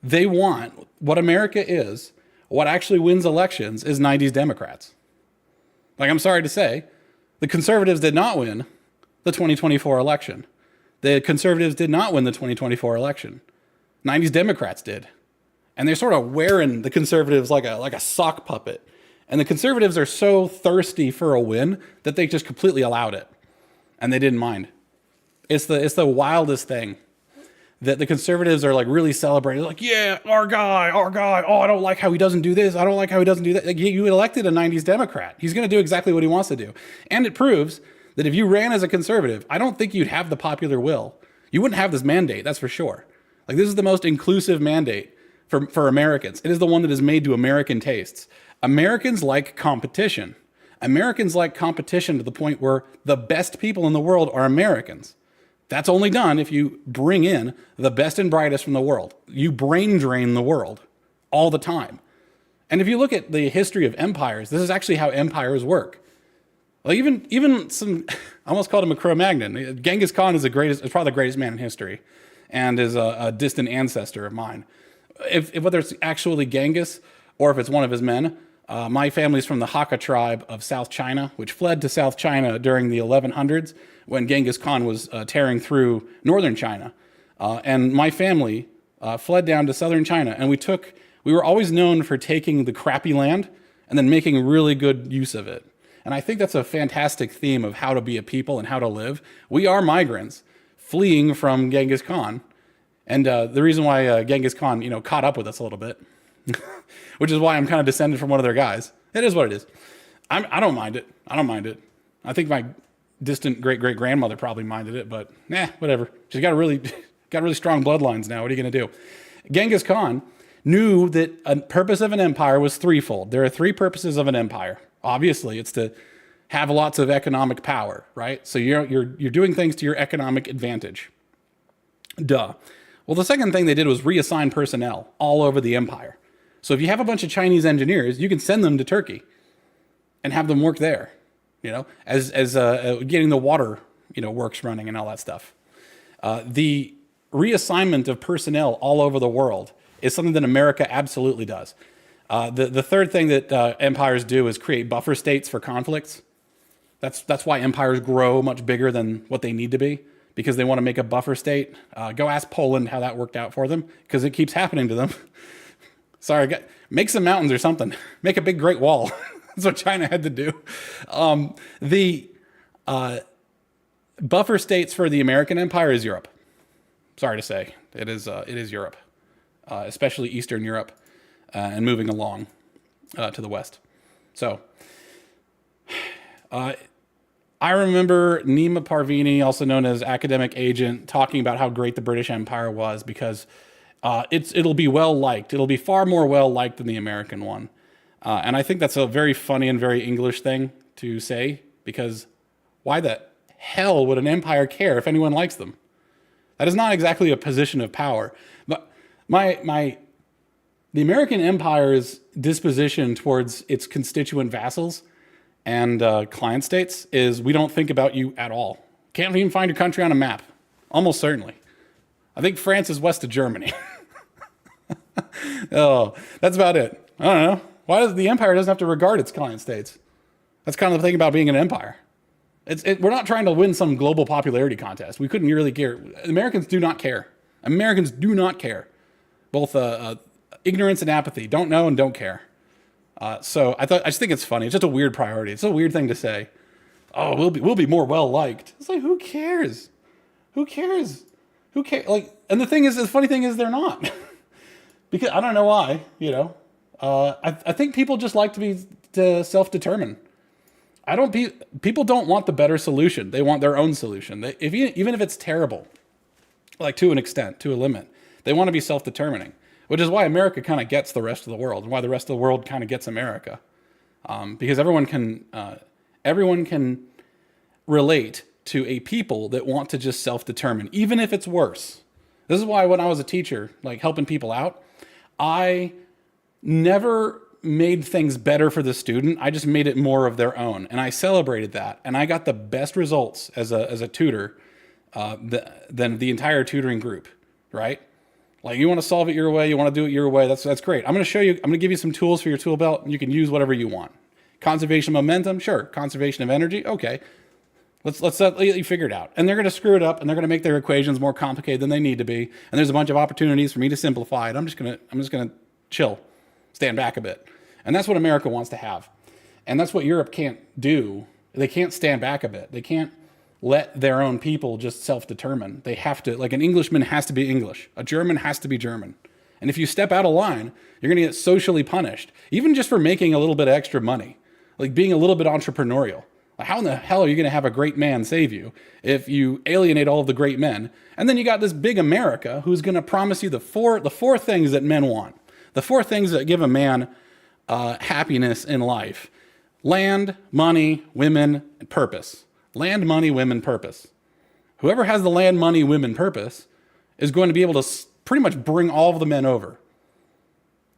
[SPEAKER 1] they want what America is. What actually wins elections is 90s Democrats. Like, I'm sorry to say, the conservatives did not win the 2024 election. The conservatives did not win the 2024 election. 90s Democrats did. And they're sort of wearing the conservatives like a sock puppet. And the conservatives are so thirsty for a win that they just completely allowed it. And they didn't mind. It's the wildest thing. That the conservatives are like really celebrating, like, yeah, our guy. Oh, I don't like how he doesn't do this. I don't like how he doesn't do that. Like, you elected a 90s Democrat. He's going to do exactly what he wants to do. And it proves that if you ran as a conservative, I don't think you'd have the popular will. You wouldn't have this mandate, that's for sure. Like, this is the most inclusive mandate for Americans. It is the one that is made to American tastes. Americans like competition. Americans like competition to the point where the best people in the world are Americans. That's only done if you bring in the best and brightest from the world. You brain drain the world all the time. And if you look at the history of empires, this is actually how empires work. Like even some, I almost called him a Cro-Magnon. Genghis Khan is probably the greatest man in history, and is a distant ancestor of mine. If whether it's actually Genghis or if it's one of his men, my family's from the Hakka tribe of South China, which fled to South China during the 1100s when Genghis Khan was tearing through northern China. And my family fled down to southern China, and we were always known for taking the crappy land and then making really good use of it. And I think that's a fantastic theme of how to be a people and how to live. We are migrants fleeing from Genghis Khan. And the reason why Genghis Khan, caught up with us a little bit, which is why I'm kind of descended from one of their guys. It is what it is. I don't mind it. I think my distant great-great-grandmother probably minded it, but whatever. She's got really strong bloodlines now. What are you going to do? Genghis Khan knew that a purpose of an empire was threefold. There are three purposes of an empire. Obviously, it's to have lots of economic power, right? So you're doing things to your economic advantage. Duh. Well, the second thing they did was reassign personnel all over the empire. So if you have a bunch of Chinese engineers, you can send them to Turkey and have them work there, as getting the water, works running and all that stuff. The reassignment of personnel all over the world is something that America absolutely does. The third thing that empires do is create buffer states for conflicts. That's why empires grow much bigger than what they need to be, because they want to make a buffer state. Go ask Poland how that worked out for them, because it keeps happening to them. Sorry, make some mountains or something. Make a big Great Wall. That's what China had to do. The buffer states for the American empire is Europe. Sorry to say, it is Europe, especially Eastern Europe, and moving along to the west. So I remember Nima Parvini, also known as Academic Agent, talking about how great the British Empire was because it'll be well liked. It'll be far more well liked than the American one. And I think that's a very funny and very English thing to say, because why the hell would an empire care if anyone likes them? That is not exactly a position of power. But the American empire's disposition towards its constituent vassals and client states is, we don't think about you at all. Can't even find your country on a map. Almost certainly. I think France is west of Germany. Oh, that's about it. I don't know. Why does the empire doesn't have to regard its client states? That's kind of the thing about being an empire. We're not trying to win some global popularity contest. We couldn't really care. Americans do not care. Americans do not care. Both ignorance and apathy. Don't know and don't care. So I just think it's funny. It's just a weird priority. It's a weird thing to say. Oh, we'll be more well liked. It's like, who cares? Who cares? Who cares? Like, and the funny thing is they're not. Because I don't know why, I think people just like to be self-determined. People don't want the better solution. They want their own solution. Even if it's terrible, like to an extent, to a limit, they want to be self-determining, which is why America kind of gets the rest of the world and why the rest of the world kind of gets America. Because everyone can relate to a people that want to just self-determine, even if it's worse. This is why when I was a teacher, like helping people out, I never made things better for the student. I just made it more of their own. And I celebrated that. And I got the best results as a tutor than the entire tutoring group, right? Like, you want to solve it your way, you want to do it your way, that's great. I'm going to give you some tools for your tool belt, and you can use whatever you want. Conservation of momentum, sure. Conservation of energy, okay. Let's let you figure it out. And they're going to screw it up, and they're going to make their equations more complicated than they need to be. And there's a bunch of opportunities for me to simplify it. I'm just going to chill, stand back a bit. And that's what America wants to have. And that's what Europe can't do. They can't stand back a bit. They can't let their own people just self-determine. They have to, like, an Englishman has to be English. A German has to be German. And if you step out of line, you're going to get socially punished, even just for making a little bit of extra money, like being a little bit entrepreneurial. How in the hell are you going to have a great man save you if you alienate all of the great men? And then you got this big America who's going to promise you the four things that men want, the 4 things that give a man happiness in life: land, money, women, and purpose. Land, money, women, purpose. Whoever has the land, money, women, purpose is going to be able to pretty much bring all of the men over.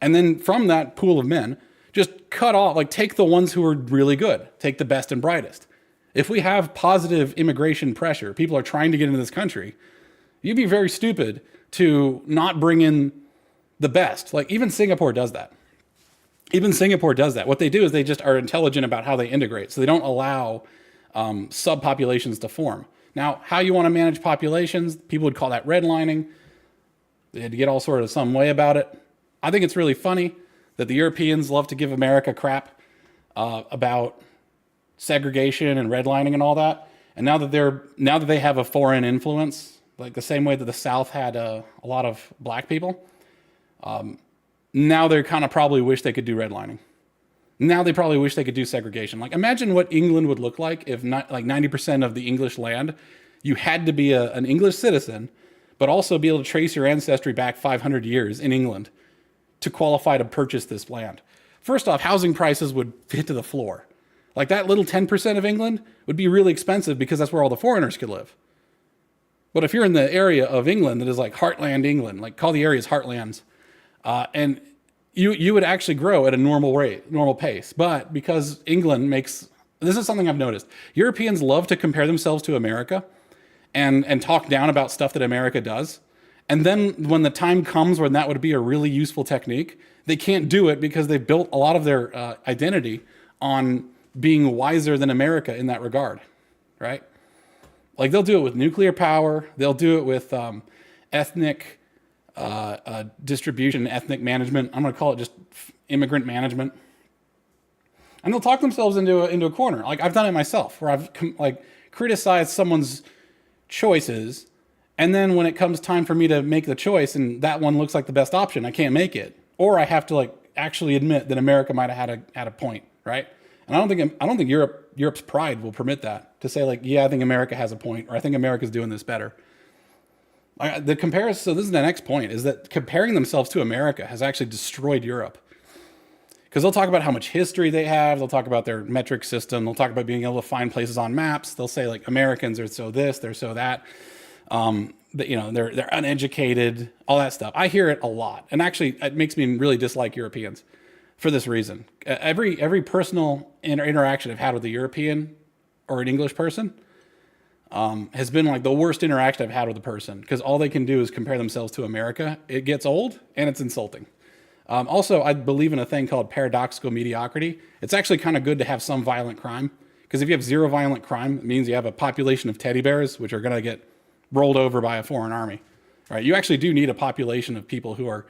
[SPEAKER 1] And then from that pool of men, just cut off, like, take the ones who are really good, take the best and brightest. If we have positive immigration pressure, people are trying to get into this country, you'd be very stupid to not bring in the best. Like, even Singapore does that. What they do is they just are intelligent about how they integrate. So they don't allow subpopulations to form. Now, how you want to manage populations, people would call that redlining. They'd get all sort of some way about it. I think it's really funny that the Europeans love to give America crap about segregation and redlining and all that. And now that they have a foreign influence, like the same way that the South had a lot of black people, now they kind of probably wish they could do redlining. Now they probably wish they could do segregation. Like, imagine what England would look like if not, like 90% of the English land, you had to be an English citizen, but also be able to trace your ancestry back 500 years in England to qualify to purchase this land. First off, housing prices would hit to the floor. Like, that little 10% of England would be really expensive because that's where all the foreigners could live. But if you're in the area of England that is like Heartland England, like call the areas Heartlands, and you would actually grow at a normal pace. But because England this is something I've noticed. Europeans love to compare themselves to America and talk down about stuff that America does. And then when the time comes when that would be a really useful technique, they can't do it because they've built a lot of their identity on being wiser than America in that regard, right? Like, they'll do it with nuclear power. They'll do it with ethnic distribution, ethnic management. I'm going to call it just immigrant management. And they'll talk themselves into a corner. Like, I've done it myself, where I've criticized someone's choices, and then when it comes time for me to make the choice and that one looks like the best option, I can't make it. Or I have to actually admit that America might have had a point, right? And I don't think Europe's pride will permit that, to say yeah, I think America has a point, or I think America's doing this better. The comparison, so this is the next point, is that comparing themselves to America has actually destroyed Europe. Because they'll talk about how much history they have, they'll talk about their metric system, they'll talk about being able to find places on maps, they'll say Americans are so this, they're so that. They're uneducated, all that stuff. I hear it a lot, and actually, it makes me really dislike Europeans for this reason. Every personal interaction I've had with a European or an English person has been the worst interaction I've had with a person, because all they can do is compare themselves to America. It gets old and it's insulting. Also, I believe in a thing called paradoxical mediocrity. It's actually kind of good to have some violent crime, because if you have zero violent crime, it means you have a population of teddy bears, which are going to get rolled over by a foreign army, right? You actually do need a population of people who are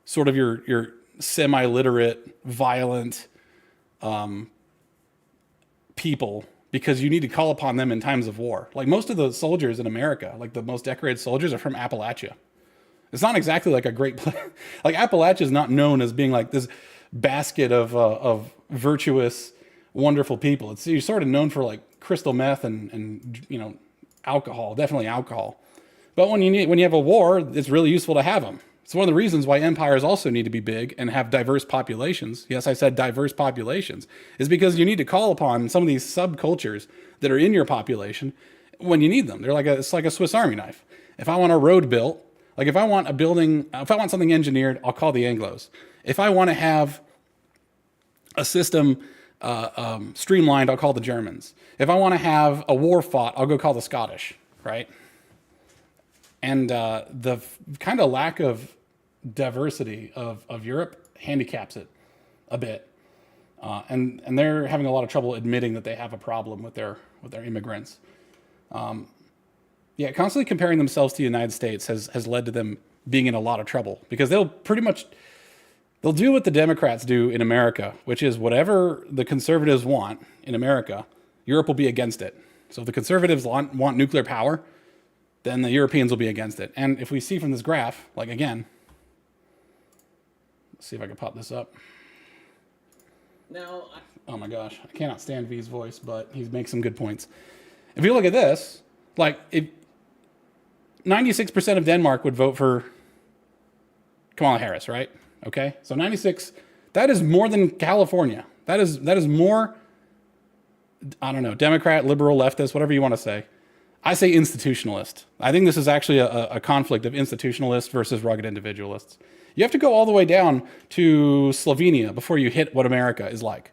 [SPEAKER 1] sort of your semi-literate, violent people because you need to call upon them in times of war. Like most of the soldiers in America, like the most decorated soldiers, are from Appalachia. It's not exactly like a great place. Like Appalachia is not known as being like this basket of virtuous, wonderful people. You're sort of known for like crystal meth and alcohol, definitely alcohol. But when you have a war, it's really useful to have them. It's one of the reasons why empires also need to be big and have diverse populations. Yes, I said diverse populations, is because you need to call upon some of these subcultures that are in your population when you need them. It's like a Swiss Army knife. If I want a road built, like if I want something engineered, I'll call the Anglos. If I want to have a system streamlined, I'll call the Germans. If I want to have a war fought, I'll go call the Scottish, right? And the kind of lack of diversity of Europe handicaps it a bit. And they're having a lot of trouble admitting that they have a problem with their immigrants. Constantly comparing themselves to the United States has led to them being in a lot of trouble because they'll do what the Democrats do in America, which is whatever the conservatives want in America, Europe will be against it. So if the conservatives want nuclear power, then the Europeans will be against it. And if we see from this graph, like again, let's see if I can pop this up. Now, oh my gosh, I cannot stand V's voice, but he makes some good points. If you look at this, like if 96% of Denmark would vote for Kamala Harris, right? Okay, so 96, that is more than California. That is more, I don't know, Democrat, liberal, leftist, whatever you want to say. I say institutionalist. I think this is actually a conflict of institutionalists versus rugged individualists. You have to go all the way down to Slovenia before you hit what America is like.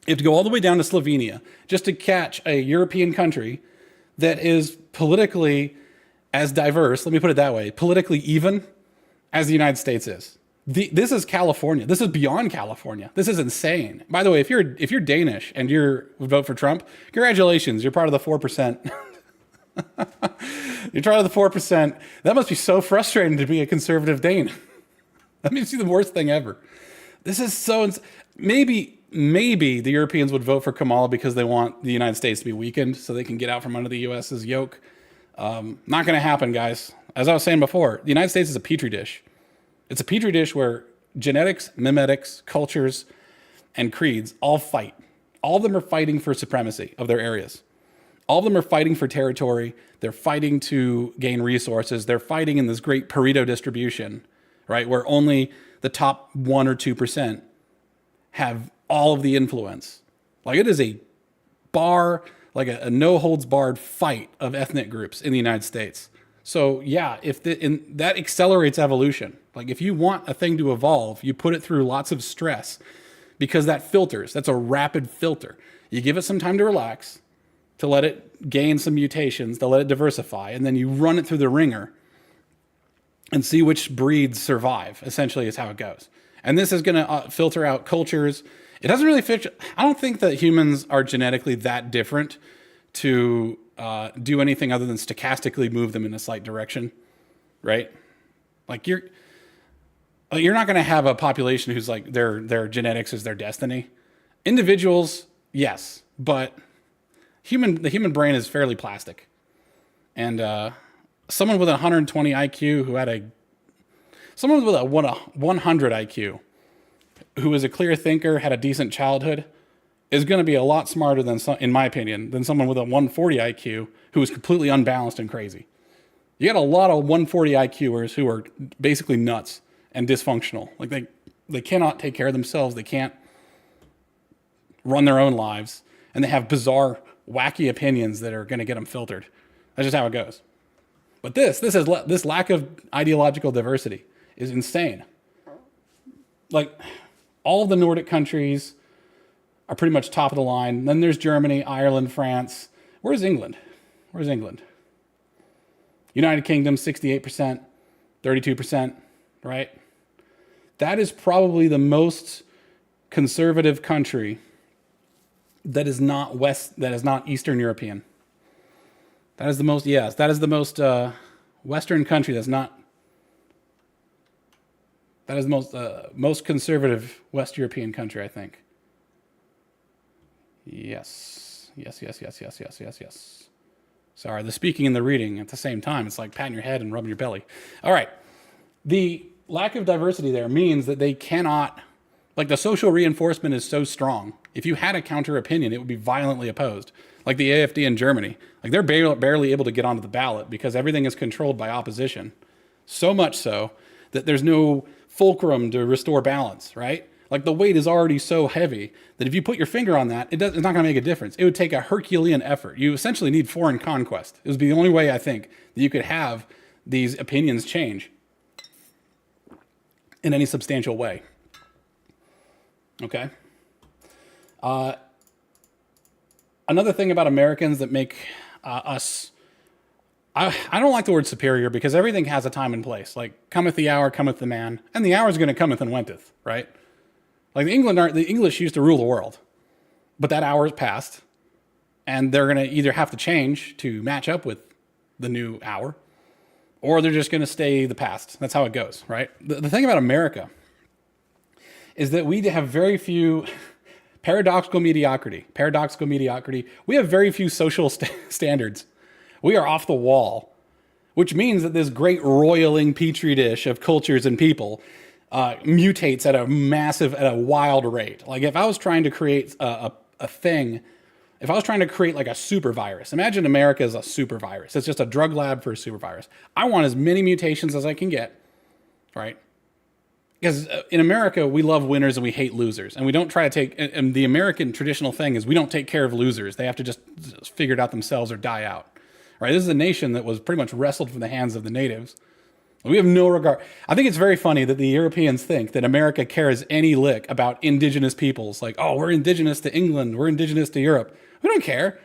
[SPEAKER 1] You have to go all the way down to Slovenia just to catch a European country that is politically as diverse, let me put it that way, politically even as the United States is. This is California. This is beyond California. This is insane. By the way, if you're Danish and you would vote for Trump, congratulations, you're part of the 4%. You're part of the 4%. That must be so frustrating to be a conservative Dane. That must be the worst thing ever. This is so maybe the Europeans would vote for Kamala because they want the United States to be weakened so they can get out from under the U.S.'s yoke. Not going to happen, guys. As I was saying before, the United States is a petri dish. It's a petri dish where genetics, mimetics, cultures, and creeds all fight. All of them are fighting for supremacy of their areas. All of them are fighting for territory. They're fighting to gain resources. They're fighting in this great Pareto distribution, right, where only the top 1 or 2% have all of the influence. Like it is a a no-holds-barred fight of ethnic groups in the United States. So yeah, that accelerates evolution. Like if you want a thing to evolve, you put it through lots of stress because that filters. That's a rapid filter. You give it some time to relax, to let it gain some mutations, to let it diversify, and then you run it through the ringer and see which breeds survive, essentially is how it goes. And this is going to filter out cultures. It doesn't really fit. I don't think that humans are genetically that different to do anything other than stochastically move them in a slight direction, right? Like you're not going to have a population who's like their genetics is their destiny. Individuals, yes, but the human brain is fairly plastic, and someone with a 120 IQ someone with a 100 IQ who is a clear thinker, had a decent childhood, is going to be a lot smarter in my opinion, than someone with a 140 IQ who is completely unbalanced and crazy. You got a lot of 140 IQers who are basically nuts and dysfunctional. Like they cannot take care of themselves. They can't run their own lives, and they have bizarre, wacky opinions that are going to get them filtered. That's just how it goes. But this lack of ideological diversity is insane. Like all of the Nordic countries are pretty much top of the line. Then there's Germany, Ireland, France. Where's England? United Kingdom, 68%, 32%, right? That is probably the most conservative country that is not Eastern European. That is the most Western country that's That is the most conservative West European country, I think. Yes. Yes. Sorry, the speaking and the reading at the same time. It's like patting your head and rubbing your belly. All right. The lack of diversity there means that they cannot, like the social reinforcement is so strong. If you had a counter opinion, it would be violently opposed. Like the AfD in Germany. Like they're barely able to get onto the ballot because everything is controlled by opposition. So much so that there's no fulcrum to restore balance, right? Like the weight is already so heavy that if you put your finger on that, it's not going to make a difference. It would take a Herculean effort. You essentially need foreign conquest. It would be the only way, I think, that you could have these opinions change in any substantial way. Okay? Another thing about Americans that make us... I don't like the word superior because everything has a time and place. Like, cometh the hour, cometh the man, and the hour is going to cometh and wenteth, right? Like the English used to rule the world, but that hour is past, and they're going to either have to change to match up with the new hour, or they're just going to stay the past. That's how it goes, right? The thing about America is that we have very few paradoxical mediocrity. We have very few social standards. We are off the wall, which means that this great roiling petri dish of cultures and people mutates at a wild rate. Like if I was trying to create if I was trying to create like a super virus, imagine America as a super virus. It's just a drug lab for a super virus. I want as many mutations as I can get, right? Because in America, we love winners and we hate losers. And we don't try to take, and the American traditional thing is we don't take care of losers. They have to just figure it out themselves or die out, right? This is a nation that was pretty much wrestled from the hands of the natives. We have no regard. I think it's very funny that the Europeans think that America cares any lick about indigenous peoples. Like, oh, we're indigenous to England. We're indigenous to Europe. We don't care.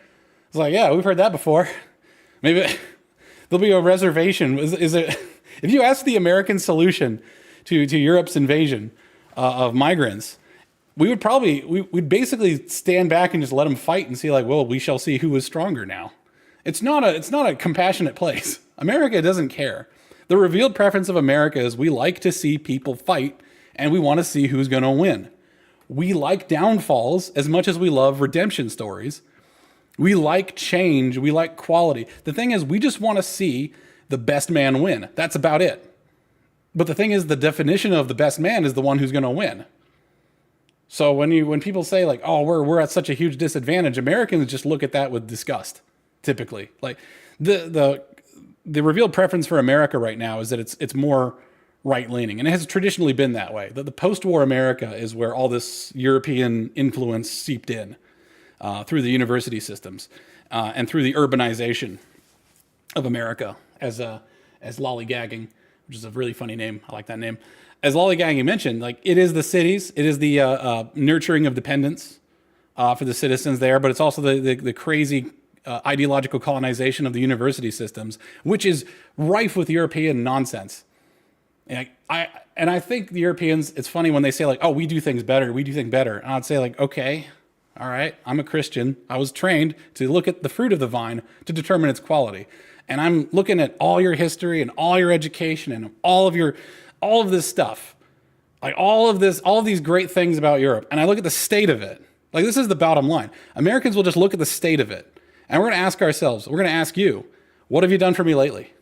[SPEAKER 1] It's like, yeah, we've heard that before. Maybe there'll be a reservation. Is it? If you ask the American solution to Europe's invasion of migrants, we'd basically stand back and just let them fight and see like, well, we shall see who is stronger now. It's not a compassionate place. America doesn't care. The revealed preference of America is we like to see people fight and we want to see who's going to win. We like downfalls as much as we love redemption stories. We like change. We like quality. The thing is, we just want to see the best man win. That's about it. But the thing is, the definition of the best man is the one who's going to win. So when people say like, oh, we're at such a huge disadvantage, Americans just look at that with disgust, typically. Like the revealed preference for America right now is that it's more right-leaning, and it has traditionally been that way. The post-war America is where all this European influence seeped in through the university systems and through the urbanization of America as lollygagging, which is a really funny name. I like that name. As lollygagging mentioned, like it is the cities, it is the nurturing of dependence for the citizens there, but it's also the crazy ideological colonization of the university systems, which is rife with European nonsense. And I think the Europeans, it's funny when they say like, oh, we do things better. And I'd say like, okay, all right, I'm a Christian. I was trained to look at the fruit of the vine to determine its quality. And I'm looking at all your history and all your education and all of this stuff, like all of these great things about Europe. And I look at the state of it. Like this is the bottom line. Americans will just look at the state of it. And we're going to ask ourselves, we're going to ask you, what have you done for me lately?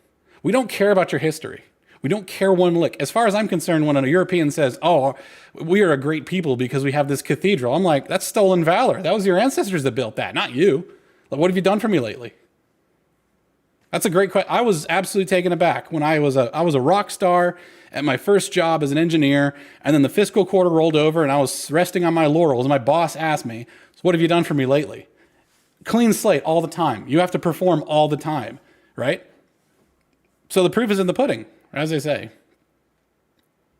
[SPEAKER 1] We don't care about your history. We don't care one lick. As far as I'm concerned, when a European says, oh, we are a great people because we have this cathedral, I'm like, that's stolen valor. That was your ancestors that built that, not you. Like, what have you done for me lately? That's a great question. I was absolutely taken aback when I was a rock star at my first job as an engineer, and then the fiscal quarter rolled over and I was resting on my laurels, and my boss asked me, so what have you done for me lately? Clean slate all the time. You have to perform all the time, right? So the proof is in the pudding, as they say.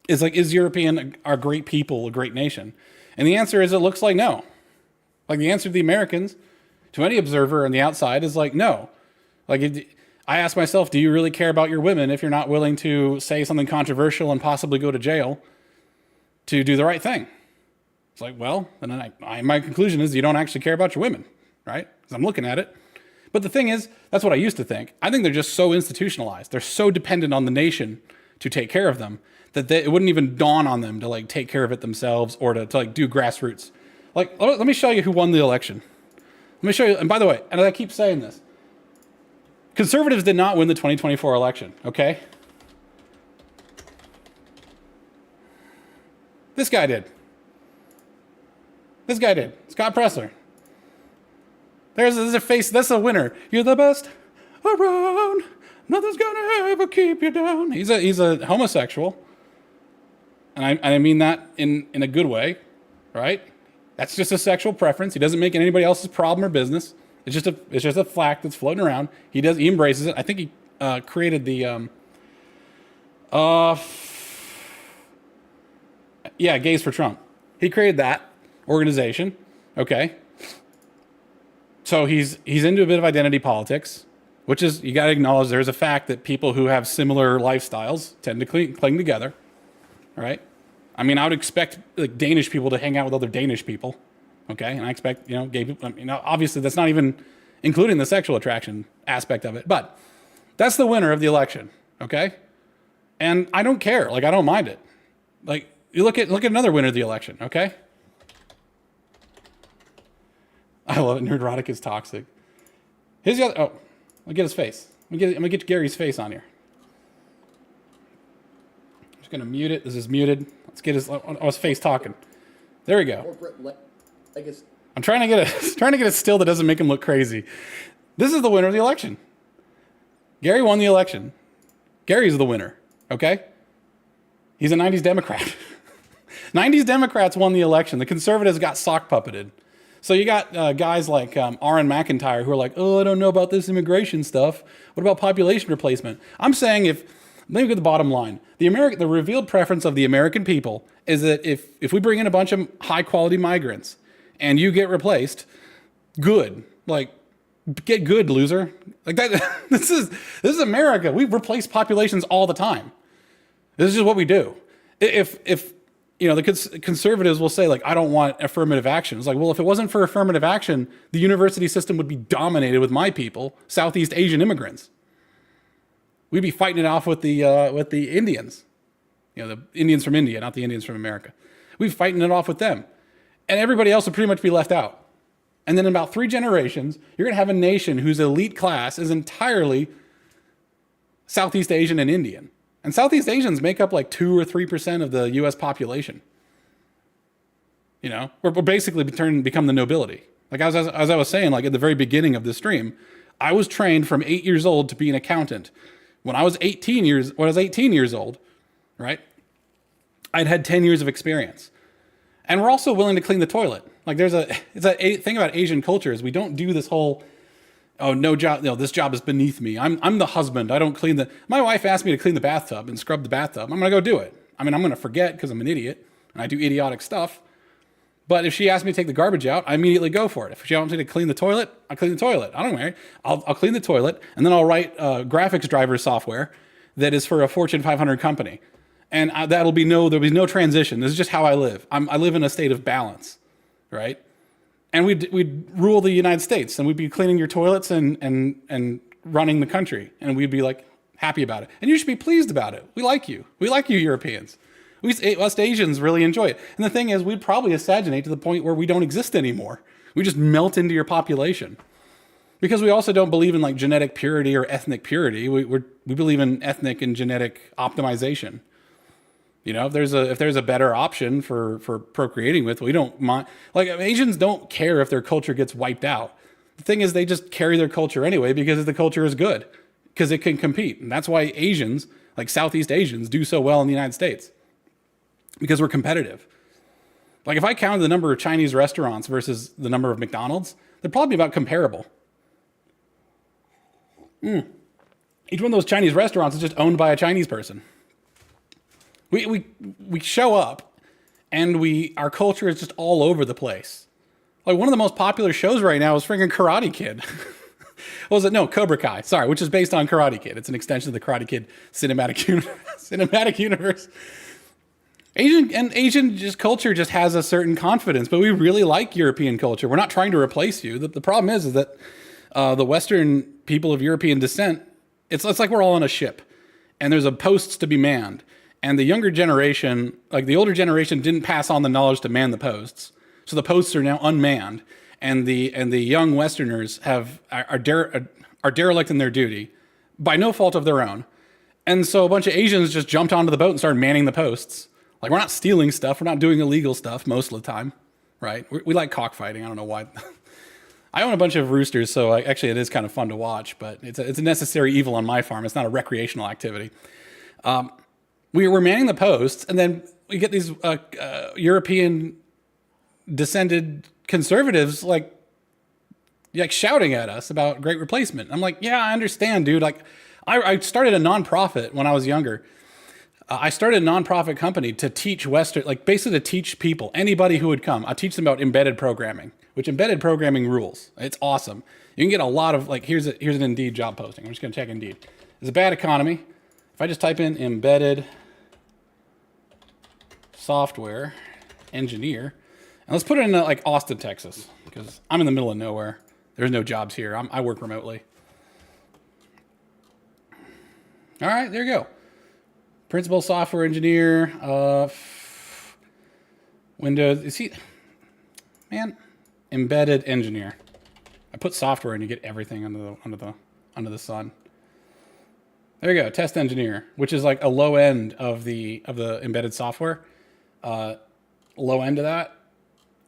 [SPEAKER 1] It's like, is European a great people, a great nation? And the answer is, it looks like no. Like the answer to the Americans, to any observer on the outside, is like no. Like I ask myself, do you really care about your women if you're not willing to say something controversial and possibly go to jail to do the right thing? It's like, well, then my conclusion is you don't actually care about your women, right? Because I'm looking at it. But the thing is, that's what I used to think. I think they're just so institutionalized. They're so dependent on the nation to take care of them that it wouldn't even dawn on them to like take care of it themselves or to like do grassroots. Like, let me show you who won the election. Let me show you. And by the way, and I keep saying this, conservatives did not win the 2024 election. Okay. This guy did. This guy did. Scott Presler. There's a face. That's a winner. You're the best around. Nothing's gonna ever keep you down. He's a homosexual, and I mean that in a good way, right? That's just a sexual preference. He doesn't make it anybody else's problem or business. It's just a fact that's floating around. He embraces it. I think he created the Gays for Trump. He created that organization. Okay. So he's into a bit of identity politics, which is, you got to acknowledge there's a fact that people who have similar lifestyles tend to cling together, right? I mean, I would expect like Danish people to hang out with other Danish people, okay? And I expect, gay people, obviously that's not even including the sexual attraction aspect of it, but that's the winner of the election, okay? And I don't care, like I don't mind it. Like, you look at another winner of the election, okay? I love it. Neurotic is toxic. Here's the other. Oh, let me get his face. I'm gonna get Gary's face on here. I'm just gonna mute it. This is muted. Let's get his face talking. There we go. I'm trying to get a still that doesn't make him look crazy. This is the winner of the election. Gary won the election. Gary's the winner. Okay. He's a 90s Democrat. 90s Democrats won the election. The conservatives got sock puppeted. So you got guys like Aaron McIntyre who are like, oh, I don't know about this immigration stuff. What about population replacement? I'm saying let me get the bottom line. The revealed preference of the American people is that if we bring in a bunch of high quality migrants and you get replaced, good. Like, get good, loser. Like that. This is America. We replace populations all the time. This is just what we do. If the conservatives will say, like, I don't want affirmative action. It's like, well, if it wasn't for affirmative action, the university system would be dominated with my people, Southeast Asian immigrants. We'd be fighting it off with the Indians. The Indians from India, not the Indians from America. We'd be fighting it off with them. And everybody else would pretty much be left out. And then in about 3 generations, you're going to have a nation whose elite class is entirely Southeast Asian and Indian. And Southeast Asians make up like 2 or 3% of the U.S. population. We're basically become the nobility. Like as I was saying, like at the very beginning of the stream, I was trained from 8 years old to be an accountant. When I was 18 years old, right, I'd had 10 years of experience. And we're also willing to clean the toilet. Like it's a thing about Asian culture is we don't do this whole, oh, no job, this job is beneath me. I'm the husband. I don't clean my wife asked me to clean the bathtub and scrub the bathtub. I'm going to go do it. I mean, I'm going to forget because I'm an idiot and I do idiotic stuff. But if she asks me to take the garbage out, I immediately go for it. If she wants me to clean the toilet, I clean the toilet. I don't care. I'll clean the toilet and then I'll write graphics driver software that is for a Fortune 500 company. And there'll be no transition. This is just how I live. I live in a state of balance, right? And we'd rule the United States, and we'd be cleaning your toilets and running the country, and we'd be like happy about it. And you should be pleased about it. We like you. We like you Europeans. Us Asians really enjoy it. And the thing is, we'd probably asaginate to the point where we don't exist anymore. We just melt into your population. Because we also don't believe in like genetic purity or ethnic purity. We believe in ethnic and genetic optimization. If there's a better option for procreating with, we don't mind. Like Asians don't care if their culture gets wiped out. The thing is, they just carry their culture anyway because the culture is good, because it can compete, and that's why Asians, like Southeast Asians, do so well in the United States, because we're competitive. Like if I counted the number of Chinese restaurants versus the number of McDonald's, they're probably about comparable. Each one of those Chinese restaurants is just owned by a Chinese person. We show up, and our culture is just all over the place. Like one of the most popular shows right now is freaking Karate Kid. What was it? No, Cobra Kai. Sorry, which is based on Karate Kid. It's an extension of the Karate Kid cinematic universe. Asian just culture just has a certain confidence, but we really like European culture. We're not trying to replace you. The problem is that the Western people of European descent, it's like we're all on a ship, and there's a posts to be manned. And the younger generation, like the older generation, didn't pass on the knowledge to man the posts. So the posts are now unmanned, and the young Westerners are derelict in their duty by no fault of their own. And so a bunch of Asians just jumped onto the boat and started manning the posts. Like, we're not stealing stuff. We're not doing illegal stuff most of the time, right? We like cockfighting. I don't know why. I own a bunch of roosters, so actually it is kind of fun to watch, but it's a necessary evil on my farm. It's not a recreational activity. We were manning the posts, and then we get these European descended conservatives like shouting at us about Great Replacement. I'm like, yeah, I understand, dude. Like, I started a nonprofit when I was younger. I started a nonprofit company to teach basically to teach people, anybody who would come. I teach them about embedded programming, which embedded programming rules. It's awesome. You can get a lot of, like, here's an Indeed job posting. I'm just going to check Indeed. It's a bad economy. If I just type in embedded software engineer, and let's put it in like Austin, Texas, because I'm in the middle of nowhere. There's no jobs here. I work remotely. All right, there you go. Principal software engineer, Windows. You see, man, embedded engineer. I put software and you get everything under the sun. There you go, test engineer, which is like a low end of the embedded software. Low end of that.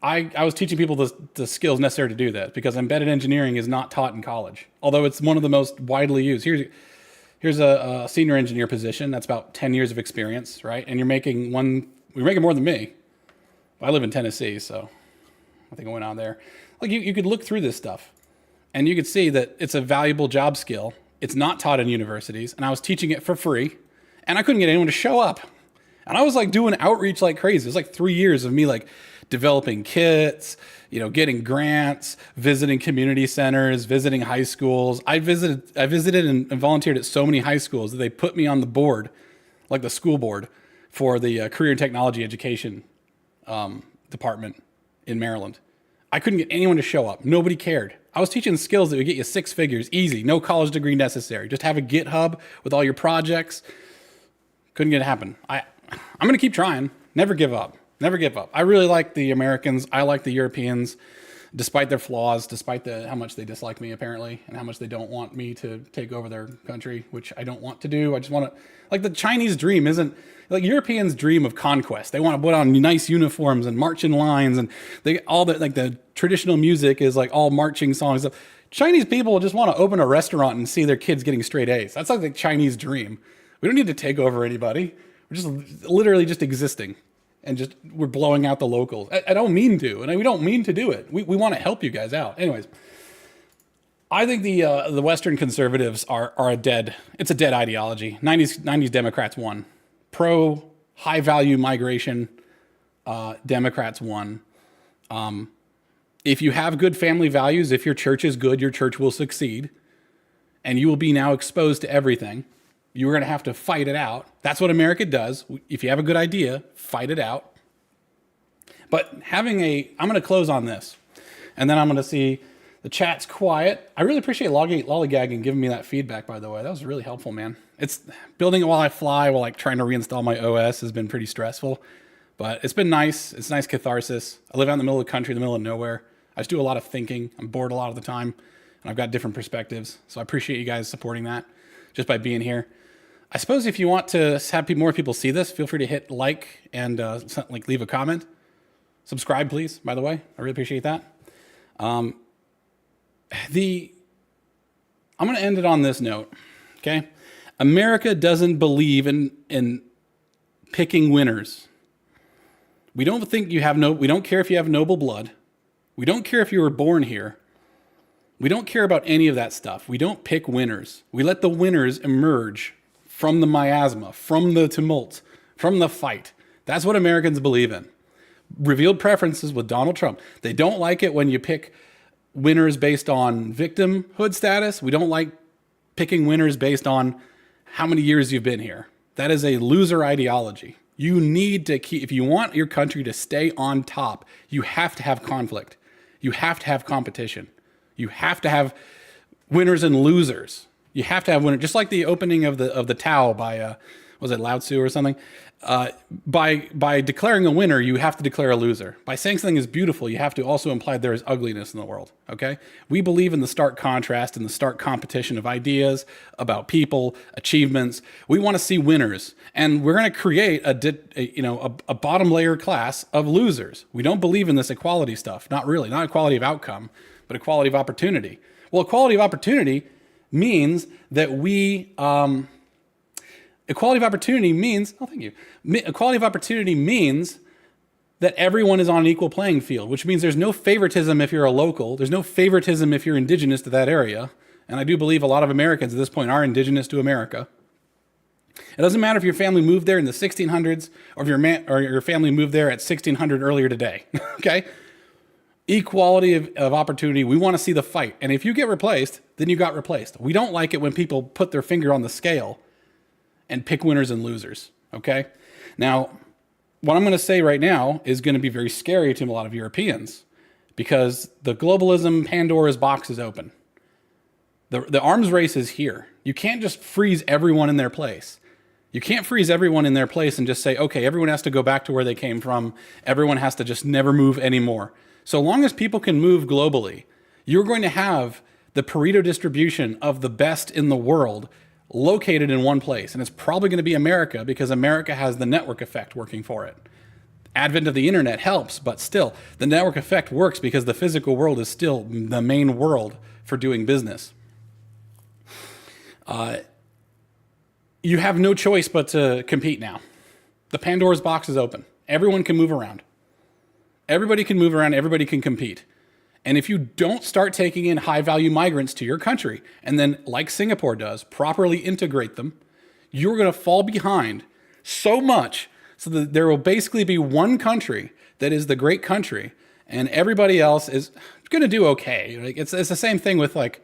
[SPEAKER 1] I was teaching people the skills necessary to do that, because embedded engineering is not taught in college, although it's one of the most widely used. Here's a senior engineer position. That's about 10 years of experience, right? And you're making more than me. I live in Tennessee, so I think I went on there. Like, you could look through this stuff and you could see that it's a valuable job skill. It's not taught in universities, and I was teaching it for free, and I couldn't get anyone to show up. And I was like doing outreach like crazy. It was like 3 years of me like developing kits, getting grants, visiting community centers, visiting high schools. I visited and volunteered at so many high schools that they put me on the board, like the school board, for the career and technology education department in Maryland. I couldn't get anyone to show up. Nobody cared. I was teaching skills that would get you 6 figures, easy, no college degree necessary. Just have a GitHub with all your projects. Couldn't get it happen. I'm going to keep trying. Never give up. Never give up. I really like the Americans. I like the Europeans, despite their flaws, despite how much they dislike me, apparently, and how much they don't want me to take over their country, which I don't want to do. I just want to, like, the Chinese dream isn't, like, Europeans dream of conquest. They want to put on nice uniforms and march in lines, and the traditional music is like all marching songs. Chinese people just want to open a restaurant and see their kids getting straight A's. That's like the Chinese dream. We don't need to take over anybody. We're just literally just existing, and we're blowing out the locals. I don't mean to, and we don't mean to do it. We want to help you guys out. Anyways, I think the Western conservatives are a dead ideology. 90s Democrats won. Pro high value migration Democrats won. If you have good family values, if your church is good, your church will succeed, and you will be now exposed to everything. You're going to have to fight it out. That's what America does. If you have a good idea, fight it out. But I'm going to close on this, and then I'm going to see the chat's quiet. I really appreciate Lollygagging giving me that feedback, by the way. That was really helpful, man. It's building it while I fly, while like trying to reinstall my OS has been pretty stressful, but it's been nice. It's nice catharsis. I live out in the middle of the country, in the middle of nowhere. I just do a lot of thinking. I'm bored a lot of the time, and I've got different perspectives. So I appreciate you guys supporting that just by being here. I suppose if you want to have more people see this, feel free to hit like and leave a comment. Subscribe, please, by the way. I really appreciate that. I'm going to end it on this note, okay? America doesn't believe in picking winners. We don't care if you have noble blood. We don't care if you were born here. We don't care about any of that stuff. We don't pick winners. We let the winners emerge from the miasma, from the tumult, from the fight. That's what Americans believe in. Revealed preferences with Donald Trump. They don't like it when you pick winners based on victimhood status. We don't like picking winners based on how many years you've been here. That is a loser ideology. You need to if you want your country to stay on top, you have to have conflict. You have to have competition. You have to have winners and losers. You have to have winners, just like the opening of the Tao by was it Lao Tzu or something? By declaring a winner, you have to declare a loser. By saying something is beautiful, you have to also imply there is ugliness in the world, okay? We believe in the stark contrast and the stark competition of ideas, about people, achievements. We want to see winners, and we're going to create a bottom layer class of losers. We don't believe in this equality stuff, not really, not equality of outcome, but equality of opportunity. Well, equality of opportunity means that equality of opportunity means, equality of opportunity means that everyone is on an equal playing field, which means there's no favoritism if you're a local, there's no favoritism if you're indigenous to that area. And I do believe a lot of Americans at this point are indigenous to America. It doesn't matter if your family moved there in the 1600s or if your family moved there at 1600 earlier today, okay? Equality of opportunity, we want to see the fight. And if you get replaced, then you got replaced. We don't like it when people put their finger on the scale and pick winners and losers, okay? Now, what I'm going to say right now is going to be very scary to a lot of Europeans because the globalism Pandora's box is open. The arms race is here. You can't just freeze everyone in their place. You can't freeze everyone in their place and just say, okay, everyone has to go back to where they came from. Everyone has to just never move anymore. So long as people can move globally, you're going to have the Pareto distribution of the best in the world located in one place. And it's probably going to be America because America has the network effect working for it. Advent of the internet helps, but still, the network effect works because the physical world is still the main world for doing business. You have no choice but to compete now. The Pandora's box is open. Everyone can move around. Everybody can move around. Everybody can compete. And if you don't start taking in high-value migrants to your country, and then, like Singapore does, properly integrate them, you're going to fall behind so much so that there will basically be one country that is the great country, and everybody else is going to do okay. Like it's the same thing with like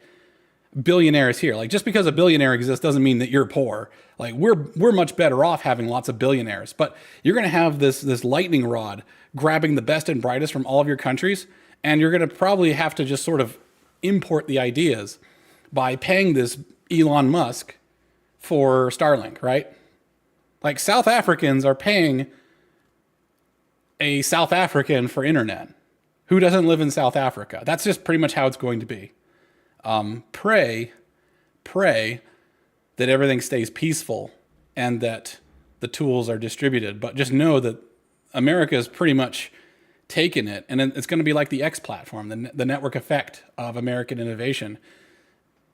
[SPEAKER 1] billionaires here. Like just because a billionaire exists doesn't mean that you're poor. Like we're much better off having lots of billionaires, but you're going to have this lightning rod grabbing the best and brightest from all of your countries. And you're going to probably have to just sort of import the ideas by paying this Elon Musk for Starlink, right? Like South Africans are paying a South African for internet who doesn't live in South Africa. That's just pretty much how it's going to be. Pray that everything stays peaceful and that the tools are distributed. But just know that America is pretty much taken it, and it's going to be like the X platform, the network effect of American innovation.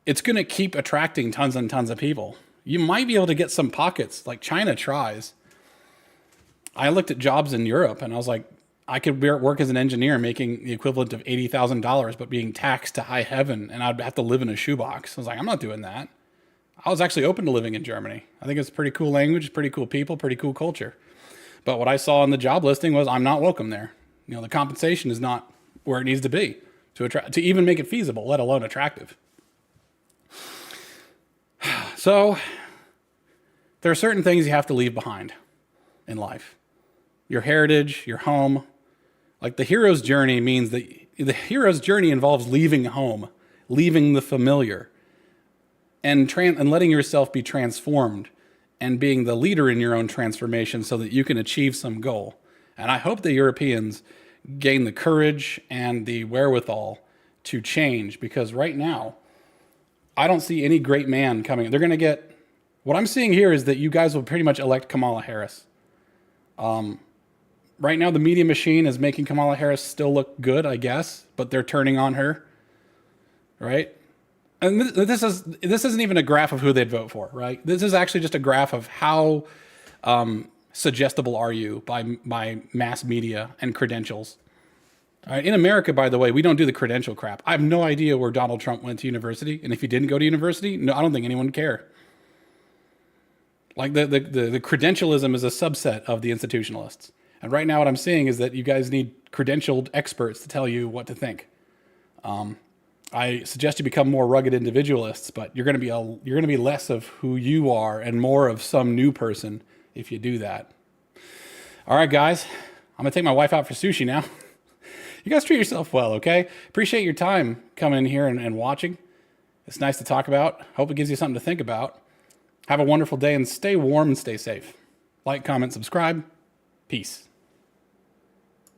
[SPEAKER 1] It's going to keep attracting tons and tons of people. You might be able to get some pockets, like China tries. I looked at jobs in Europe, and I was like, I could work as an engineer making the equivalent of $80,000, but being taxed to high heaven, and I'd have to live in a shoebox. I was like, I'm not doing that. I was actually open to living in Germany. I think it's a pretty cool language, pretty cool people, pretty cool culture. But what I saw in the job listing was I'm not welcome there. You know, the compensation is not where it needs to be to even make it feasible, let alone attractive. So there are certain things you have to leave behind in life. Your heritage, your home. Like the hero's journey means that the hero's journey involves leaving home, leaving the familiar, and letting yourself be transformed and being the leader in your own transformation so that you can achieve some goal. And I hope the Europeans gain the courage and the wherewithal to change, because right now, I don't see any great man coming. They're going to get, what I'm seeing here is that you guys will pretty much elect Kamala Harris. Right now, the media machine is making Kamala Harris still look good, I guess, but they're turning on her, right? And this isn't even a graph of who they'd vote for, right? This is actually just a graph of how suggestible are you by mass media and credentials. All right. In America, by the way, we don't do the credential crap. I have no idea where Donald Trump went to university, and if he didn't go to university, no, I don't think anyone would care. Like the credentialism is a subset of the institutionalists. And right now what I'm seeing is that you guys need credentialed experts to tell you what to think. I suggest you become more rugged individualists, but you're going to be less of who you are and more of some new person if you do that. All right, guys, I'm going to take my wife out for sushi now. You guys treat yourself well, okay? Appreciate your time coming in here and watching. It's nice to talk about. Hope it gives you something to think about. Have a wonderful day and stay warm and stay safe. Like, comment, subscribe. Peace.